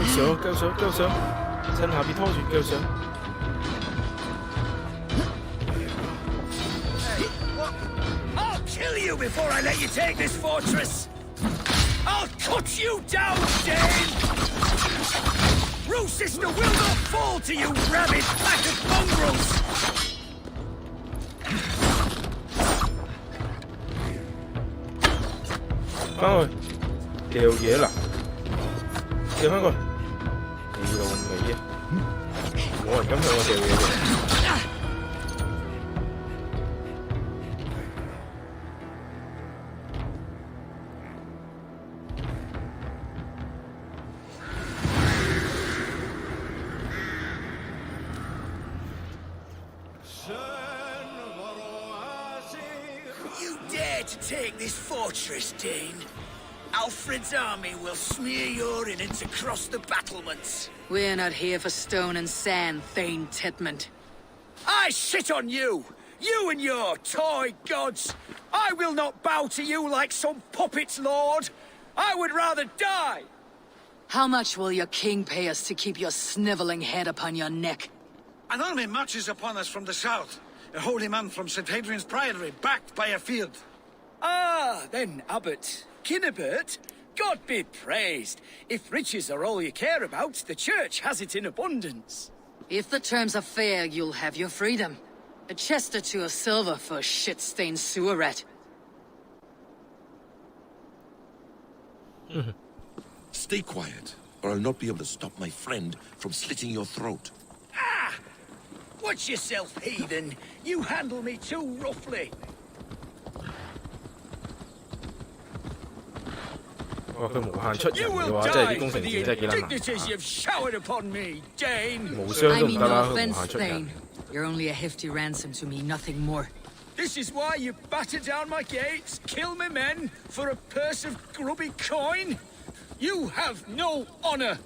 腳上，趁下邊拖住腳上。I'll kill you before I let you take this fortress! I'll cut you down, Dane! Rue Sister will not fall to you, rabid pack of mongrels! 翻去掉嘢啦，掉翻過去。你老味啊！冇人敢向我掉嘢嘅。You dare to take this fortress, Dane? Alfred's army will smear your innards across the battlements. We're not here for stone and sand, Thane Tedmund. I shit on you! You and your toy gods! I will not bow to you like some puppet's lord! I would rather die! How much will your king pay us to keep your sniveling head upon your neck? An army marches upon us from the south. A holy man from St. Hadrian's Priory, backed by a field. Ah, then, Abbot. Kinnebert, God be praised. If riches are all you care about, the church has it in abundance. If the terms are fair, you'll have your freedom. A chest or two of silver for a shit-stained sewer rat. Stay quiet, or I'll not be able to stop my friend from slitting your throat. Ah! Watch yourself, heathen. You handle me too roughly. 哇！佢無限出人 You 嘅 will 話，真係 die 啲工 for 程 the 師真係幾撚難 indignities 打。 you've showered upon me, Dane. 無傷 I 都唔 mean 得啦， no 佢無 offense, 限出人。 Thane. You're only a hefty ransom to me, nothing more. This is why you batter down my gates, kill my men, for a purse of grubby coin? You have no honor!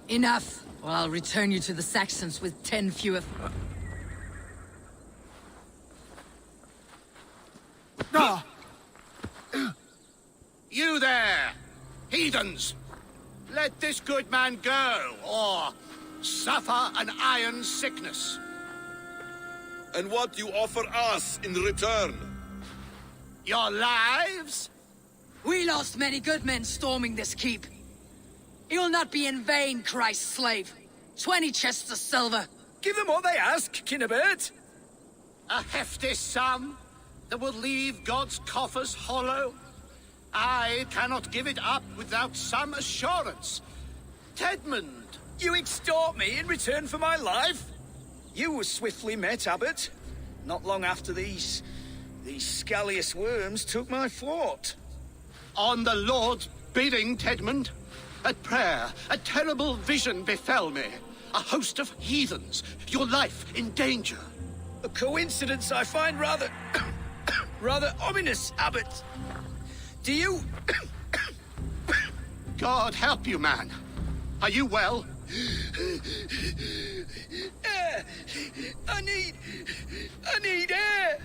Enough, or I'll return you to the Saxons with 10 fewer... You there, heathens! Let this good man go, or suffer an iron sickness. And what you offer us in return? Your lives? We lost many good men storming this keep. It will not be in vain, Christ's slave. 20 chests of silver. Give them what they ask, Kinnebert. A hefty sum that will leave God's coffers hollow? I cannot give it up without some assurance. Tedmund! You extort me in return for my life? You were swiftly met, Abbot. Not long after these scallious worms took my fort. On the Lord's bidding, Tedmund. At prayer, a terrible vision befell me. A host of heathens, your life in danger. A coincidence I find rather... rather ominous, Abbot. Do you... God help you, man. Are you well? Air! I need air!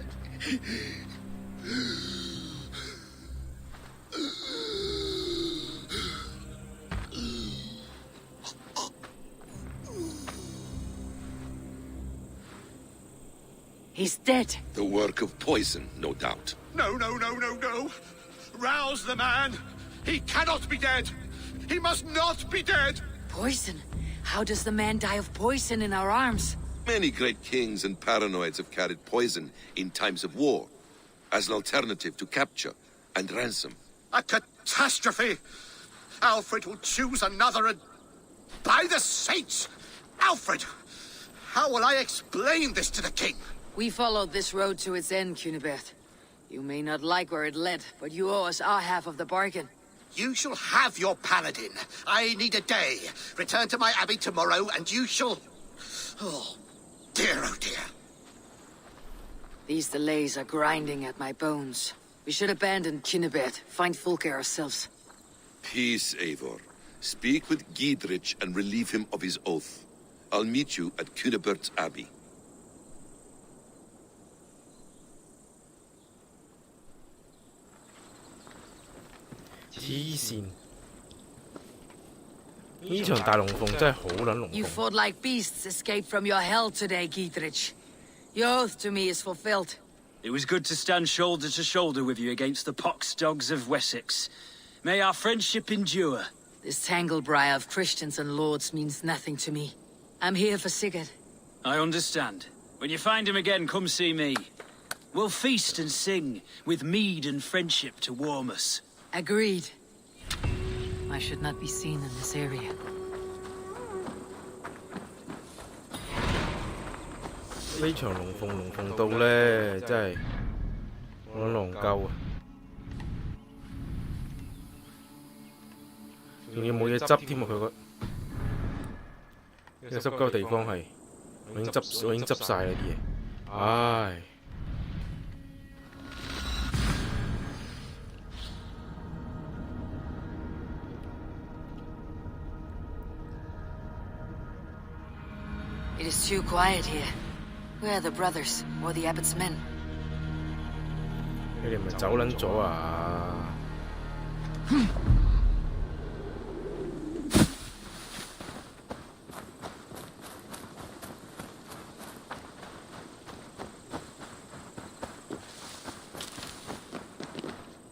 He's dead. The work of poison, no doubt. No, no, no, no, no. Rouse the man. He cannot be dead. He must not be dead. Poison? How does the man die of poison in our arms? Many great kings and paranoids have carried poison in times of war, as an alternative to capture and ransom. A catastrophe. Alfred will choose another and... By the saints! Alfred! How will I explain this to the king? We followed this road to its end, Cunibert. You may not like where it led, but you owe us our half of the bargain. You shall have your paladin. I need a day. Return to my abbey tomorrow, and you shall... Oh, oh dear. These delays are grinding at my bones. We should abandon Cunibert, find Fulke ourselves. Peace, Eivor. Speak with Giedrich and relieve him of his oath. I'll meet you at Cunebert's Abbey. 呢場大龍鳳真係好撚龍 You 鳳。 fought like beasts escaped from your hell today, Gietrich. Your oath to me is fulfilled. It was good to stand shoulder to shoulder with you against the pox dogs of Wessex. May our friendship endure. This tanglebriar of Christians and lords means nothing to me. I'm here for Sigurd. I understand. When you find him again, come see me. We'll feast and sing, with mead and friendship to warm us. Agreed. I should not be seen in this area. 呢場龍鳳到咧，真係好撚狼鳩啊！仲要冇嘢執添啊！佢個呢個濕鳩地方係我已經執晒啦啲嘢，唉。It is too quiet here. Where are the brothers, or the abbot's men? 你哋咪走撚咗啊！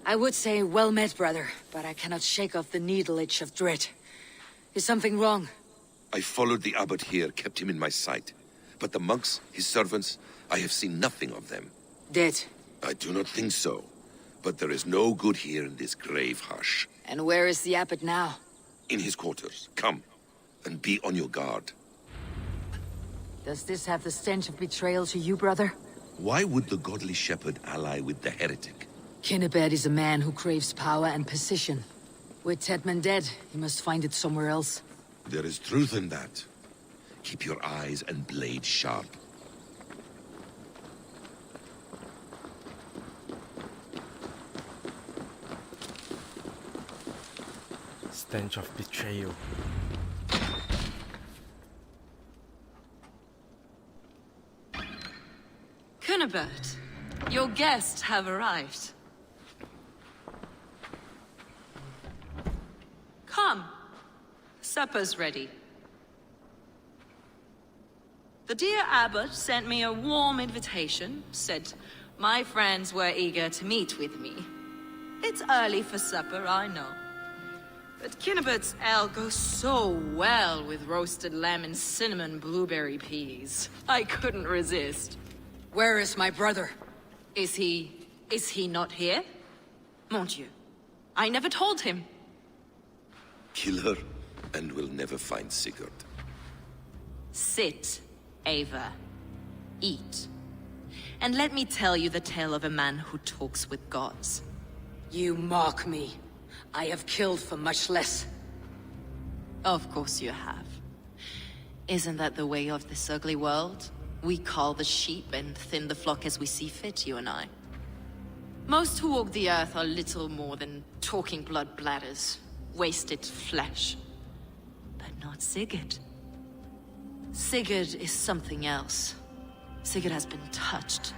I would say well met, brother, but I cannot shake off the needle itch of dread. Is something wrong? I followed the abbot here, kept him in my sight. But the monks, his servants, I have seen nothing of them. Dead. I do not think so. But there is no good here in this grave hush. And where is the abbot now? In his quarters. Come, and be on your guard. Does this have the stench of betrayal to you, brother? Why would the godly shepherd ally with the heretic? Kinnebed is a man who craves power and position. With Tedman dead, he must find it somewhere else. There is truth in that. Keep your eyes and blade sharp. Stench of betrayal. Cunibert, your guests have arrived. Come. Supper's ready. The dear abbot sent me a warm invitation, said my friends were eager to meet with me. It's early for supper, I know. But Kinnibert's ale goes so well with roasted lamb and cinnamon blueberry peas. I couldn't resist. Where is my brother? Is he not here? Mon Dieu. I never told him. Kill her, and we'll never find Sigurd. Sit, Ava. Eat. And let me tell you the tale of a man who talks with gods. You mock me. I have killed for much less. Of course you have. Isn't that the way of this ugly world? We cull the sheep and thin the flock as we see fit, you and I. Most who walk the earth are little more than talking blood bladders, wasted flesh. But not Sigurd. Sigurd is something else. Sigurd has been touched.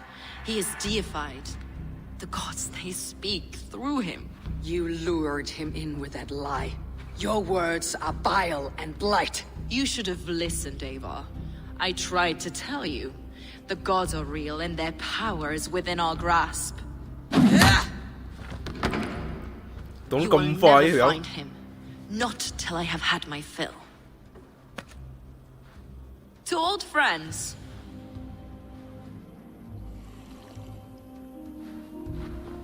He is deified. The gods, they speak through him. You lured him in with that lie. Your words are bile and blight. You should have listened, Ava. I tried to tell you. The gods are real and their power is within our grasp. Don't You come will far, never yo. find him. Not till I have had my fill. To old friends.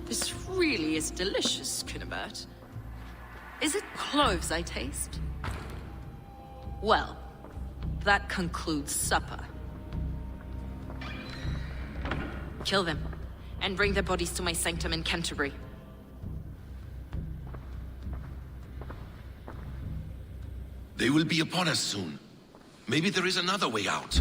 This really is delicious, Cunibert. Is it cloves I taste? Well, that concludes supper. Kill them, and bring their bodies to my sanctum in Canterbury. They will be upon us soon. Maybe there is another way out.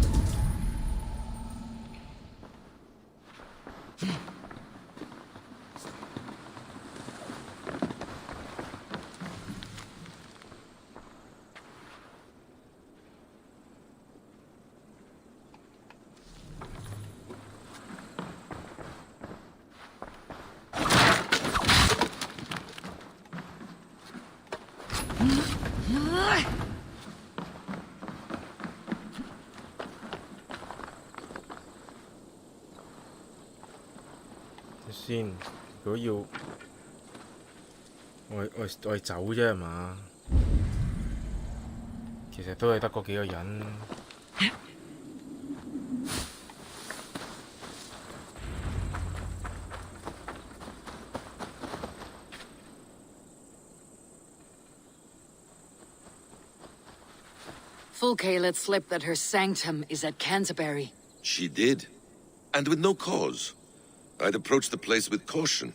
先？如果要我哋走啫係嘛？其實都係得嗰幾個人。Fulke let slip that her sanctum is at Canterbury. She did. And with no cause. I'd approach the place with caution.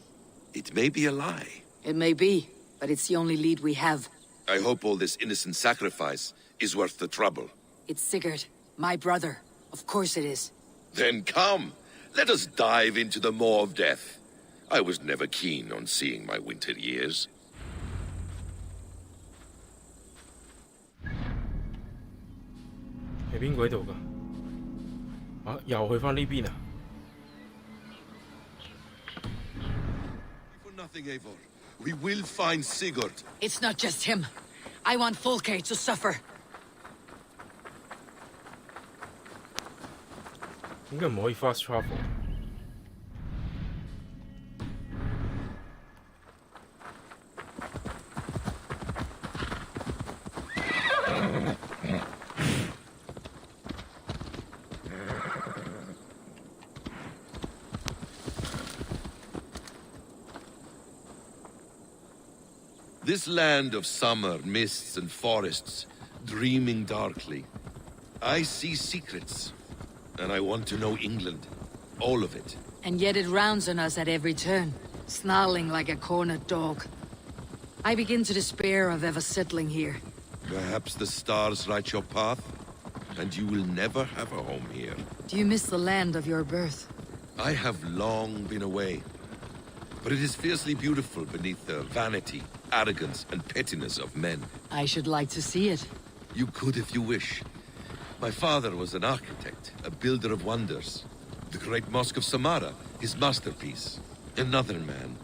It may be a lie. It may be, but it's the only lead we have. I hope all this innocent sacrifice is worth the trouble. It's Sigurd, my brother. Of course it is. Then come. Let us dive into the maw of death. I was never keen on seeing my winter years. 係邊個喺度㗎？啊，又去返呢邊啊！ For nothing, Eivor. We will find Sigurd. It's not just him. I want Fulke to suffer. 點解唔可以 fast travel？ This land of summer, mists and forests, dreaming darkly. I see secrets, and I want to know England. All of it. And yet it rounds on us at every turn, snarling like a cornered dog. I begin to despair of ever settling here. Perhaps the stars write your path, and you will never have a home here. Do you miss the land of your birth? I have long been away, but it is fiercely beautiful beneath the vanity, arrogance, and pettiness of men. I should like to see it. You could if you wish. My father was an architect, a builder of wonders. The great Mosque of Samarra, his masterpiece. Another man,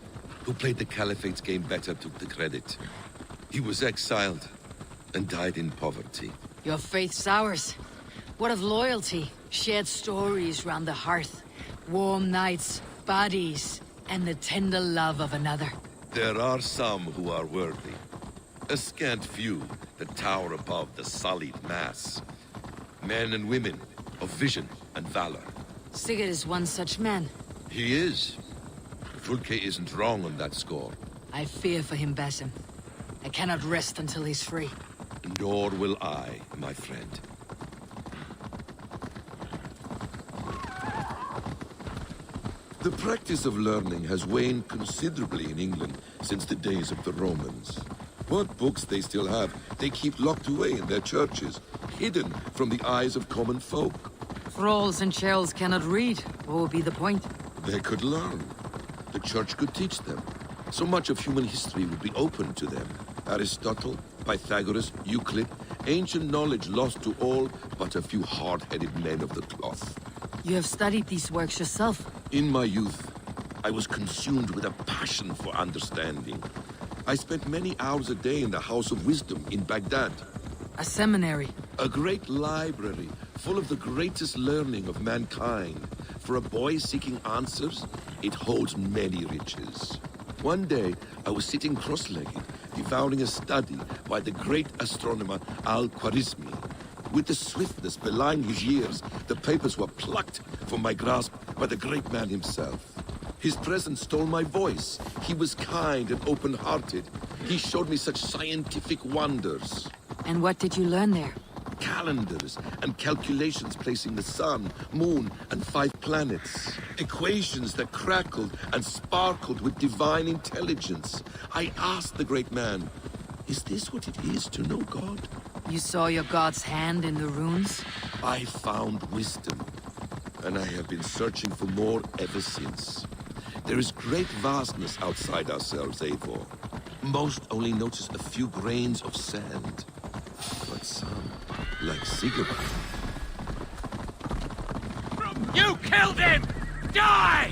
who played the Caliphate's game better, took the credit. He was exiled, and died in poverty. Your faith sours. What of loyalty? Shared stories round the hearth. Warm nights, bodies, and the tender love of another. There are some who are worthy. A scant few that tower above the sullied mass. Men and women of vision and valor. Sigurd is one such man. He is. Fulke isn't wrong on that score. I fear for him, Basim. I cannot rest until he's free. Nor will I, my friend. The practice of learning has waned considerably in England since the days of the Romans. What books they still have, they keep locked away in their churches, hidden from the eyes of common folk. Thralls and churls cannot read. What would be the point? They could learn. The church could teach them. So much of human history would be open to them. Aristotle, Pythagoras, Euclid, ancient knowledge lost to all but a few hard-headed men of the cloth. You have studied these works yourself. In my youth, I was consumed with a passion for understanding. I spent many hours a day in the House of Wisdom in Baghdad. A seminary. A great library full of the greatest learning of mankind. For a boy seeking answers, it holds many riches. One day, I was sitting cross-legged, devouring a study by the great astronomer Al-Khwarizmi. With the swiftness belying his years, the papers were plucked from my grasp by the great man himself. His presence stole my voice. He was kind and open-hearted. He showed me such scientific wonders. And what did you learn there? Calendars and calculations placing the sun, moon, and 5 planets. Equations that crackled and sparkled with divine intelligence. I asked the great man, is this what it is to know God? You saw your god's hand in the runes? I found wisdom, and I have been searching for more ever since. There is great vastness outside ourselves, Eivor. Most only notice a few grains of sand. But some, like Sigurd. You killed him! Die!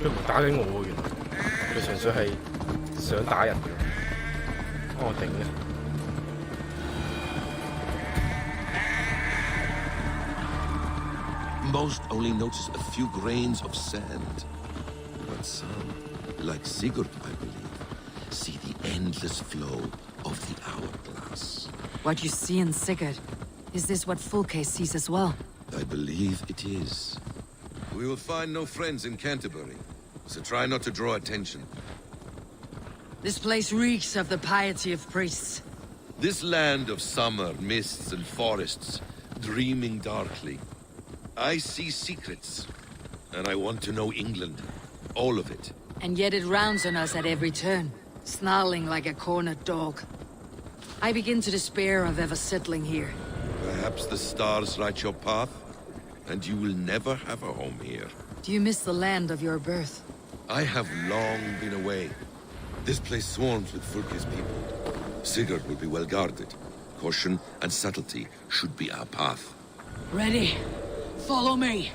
佢唔係打緊我喎，原來佢純粹係想打人嘅。幫我頂咧。Most only notice a few grains of sand. But some, like Sigurd, I believe, see the endless flow of the hourglass. What you see in Sigurd, is this what Fulke sees as well? I believe it is. We will find no friends in Canterbury, so try not to draw attention. This place reeks of the piety of priests. This land of summer, mists and forests, dreaming darkly. I see secrets, and I want to know England. All of it. And yet it rounds on us at every turn, snarling like a cornered dog. I begin to despair of ever settling here. Perhaps the stars write your path, and you will never have a home here. Do you miss the land of your birth? I have long been away. This place swarms with Fulke's people. Sigurd will be well guarded. Caution and subtlety should be our path. Ready. Follow me.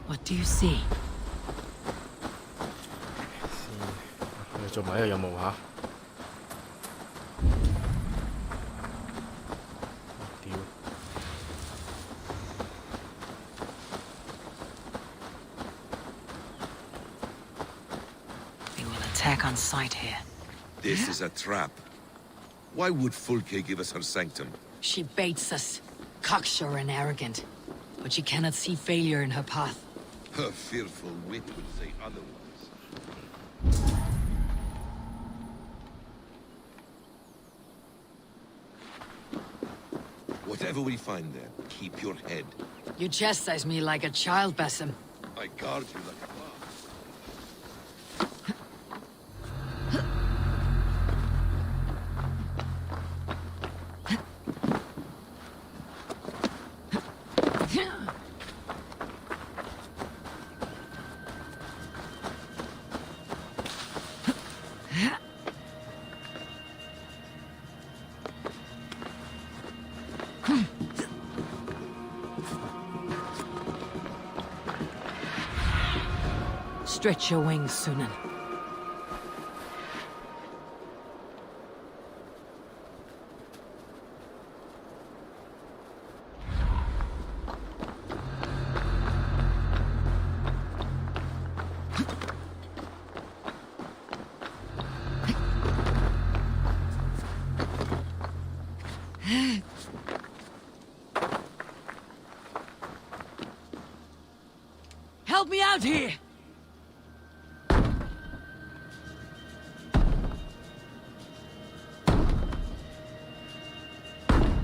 What do you see? 我哋做埋一個任務嚇。屌！ They will attack on sight here. This is a trap. Why would Fulke give us her sanctum? She baits us, cocksure and arrogant. But she cannot see failure in her path. Her fearful wit would say otherwise. Whatever we find there, keep your head. You chastise me like a child, Basim. I guard you like a father. Stretch your wings, Sunan. Help me out here!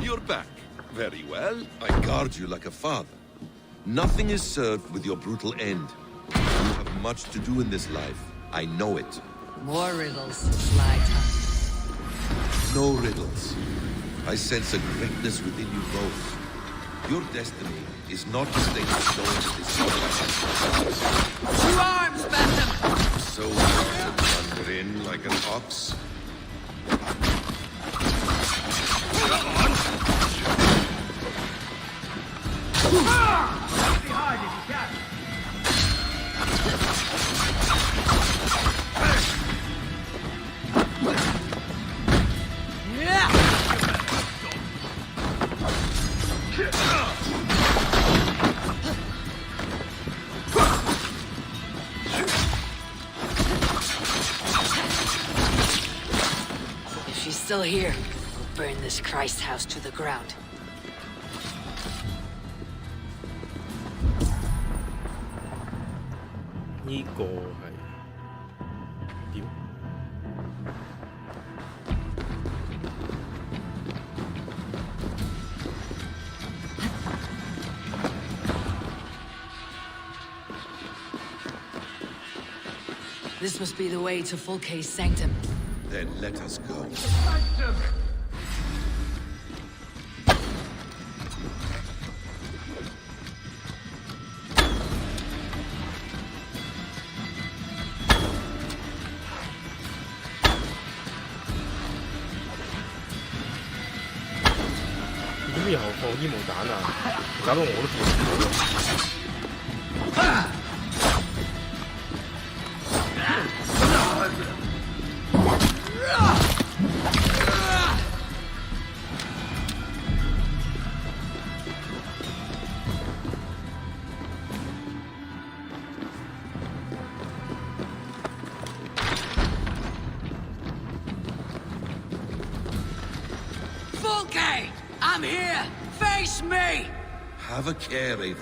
You're back. Very well. I guard you like a father. Nothing is served with your brutal end. You have much to do in this life. I know it. More riddles, sly tongue. No riddles. I sense a greatness within you both. Your destiny is not to stay stone to this world. 2 arms, Basim! So to thunder in like an ox. Behind if you can. If she's still here, we'll burn this Christ house to the ground.呢個係點？ This must be the way to Fulke's sanctum. Then let us go.點又放煙霧彈啊？搞到我都見唔到。 Ah! Okay, I'm here. Face me. Have a care, Eivor.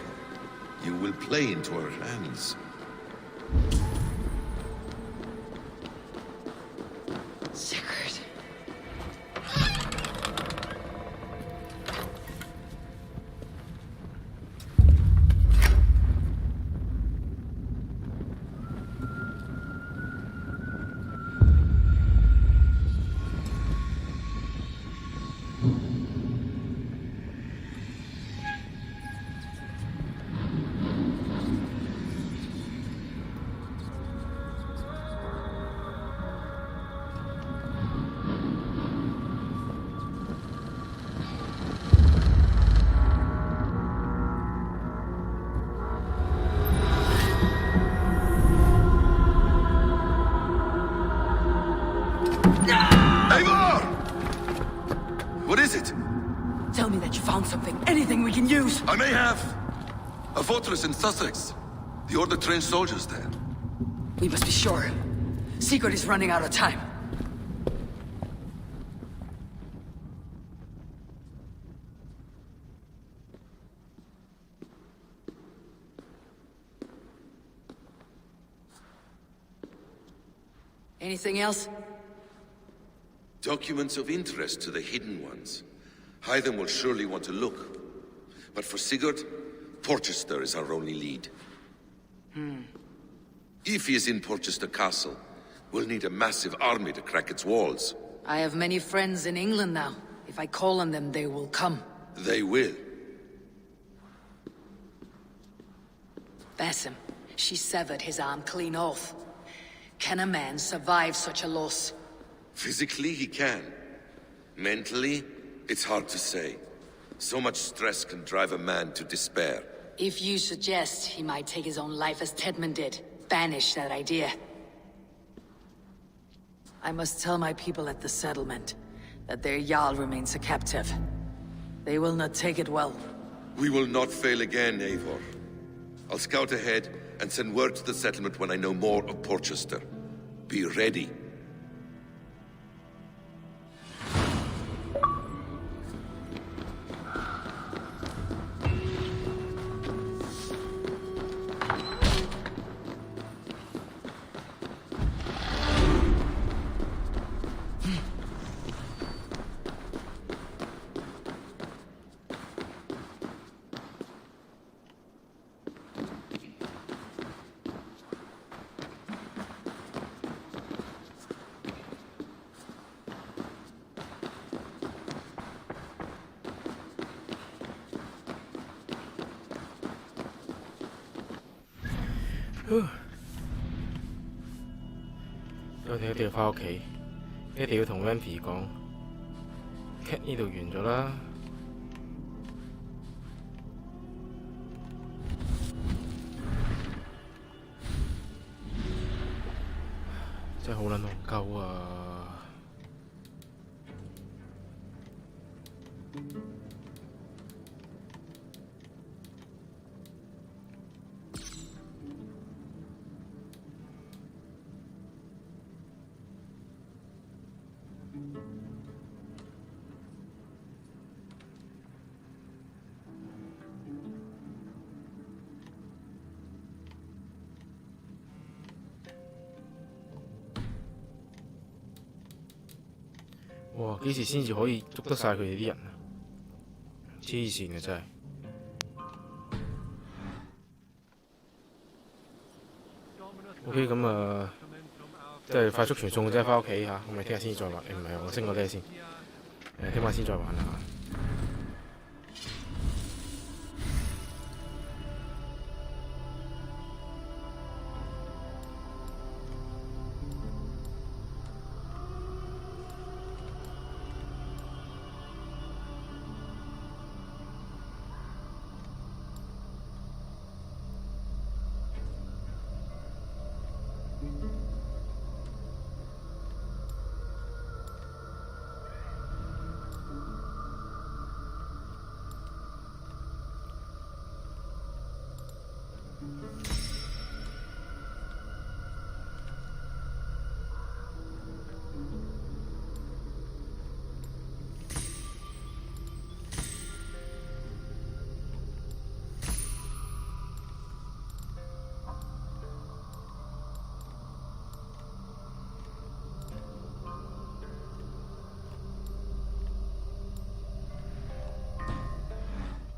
You will play into our hands. Sigurd. Eivor! What is it? Tell me that you found something. Anything we can use. I may have. A fortress in Sussex. The Order trained soldiers there. We must be sure. Sigurd is running out of time. Anything else? Documents of interest to the Hidden Ones. Hytham will surely want to look. But for Sigurd, Porchester is our only lead. If he is in Porchester Castle, we'll need a massive army to crack its walls. I have many friends in England now. If I call on them, they will come. They will. Basim, she severed his arm clean off. Can a man survive such a loss? Physically, he can. Mentally, it's hard to say. So much stress can drive a man to despair. If you suggest he might take his own life as Tedman did, banish that idea. I must tell my people at the settlement that their Jarl remains a captive. They will not take it well. We will not fail again, Eivor. I'll scout ahead and send word to the settlement when I know more of Porchester. Be ready.我哋一定要翻屋企，一定要同 Wendy 講 ，Cat 呢度完咗啦。真係好撚戇鳩啊！哇！幾時先至可以捉得晒佢哋啲人啊？黐線嘅真係。OK， 咁啊，即係快速傳送，即係翻屋企嚇。咁咪聽日先再玩。唔係，我升個 level 先。聽晚先再玩啦嚇。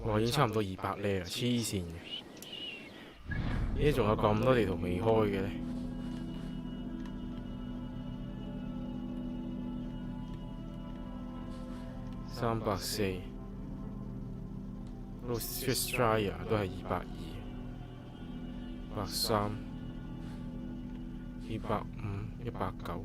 哇，已經差唔多200呢啦，黐線嘅。咦，仲有咁多地圖未開嘅咧？340，嗰度 Straya 都係220，130，250，190。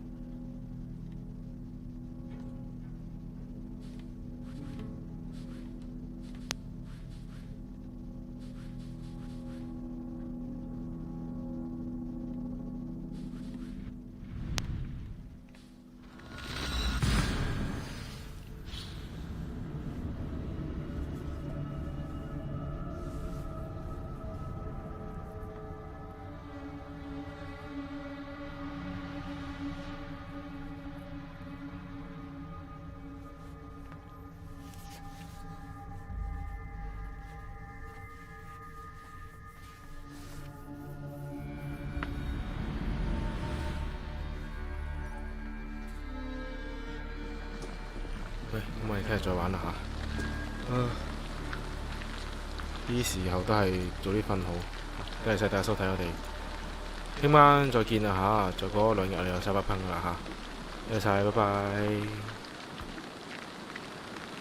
喂，咁我哋聽日再玩啦嚇。啲時候都係早啲瞓好。多謝晒大家收睇我哋，聽晚再見啦嚇。再過2日我哋有300噴噶啦嚇。多謝晒，拜拜。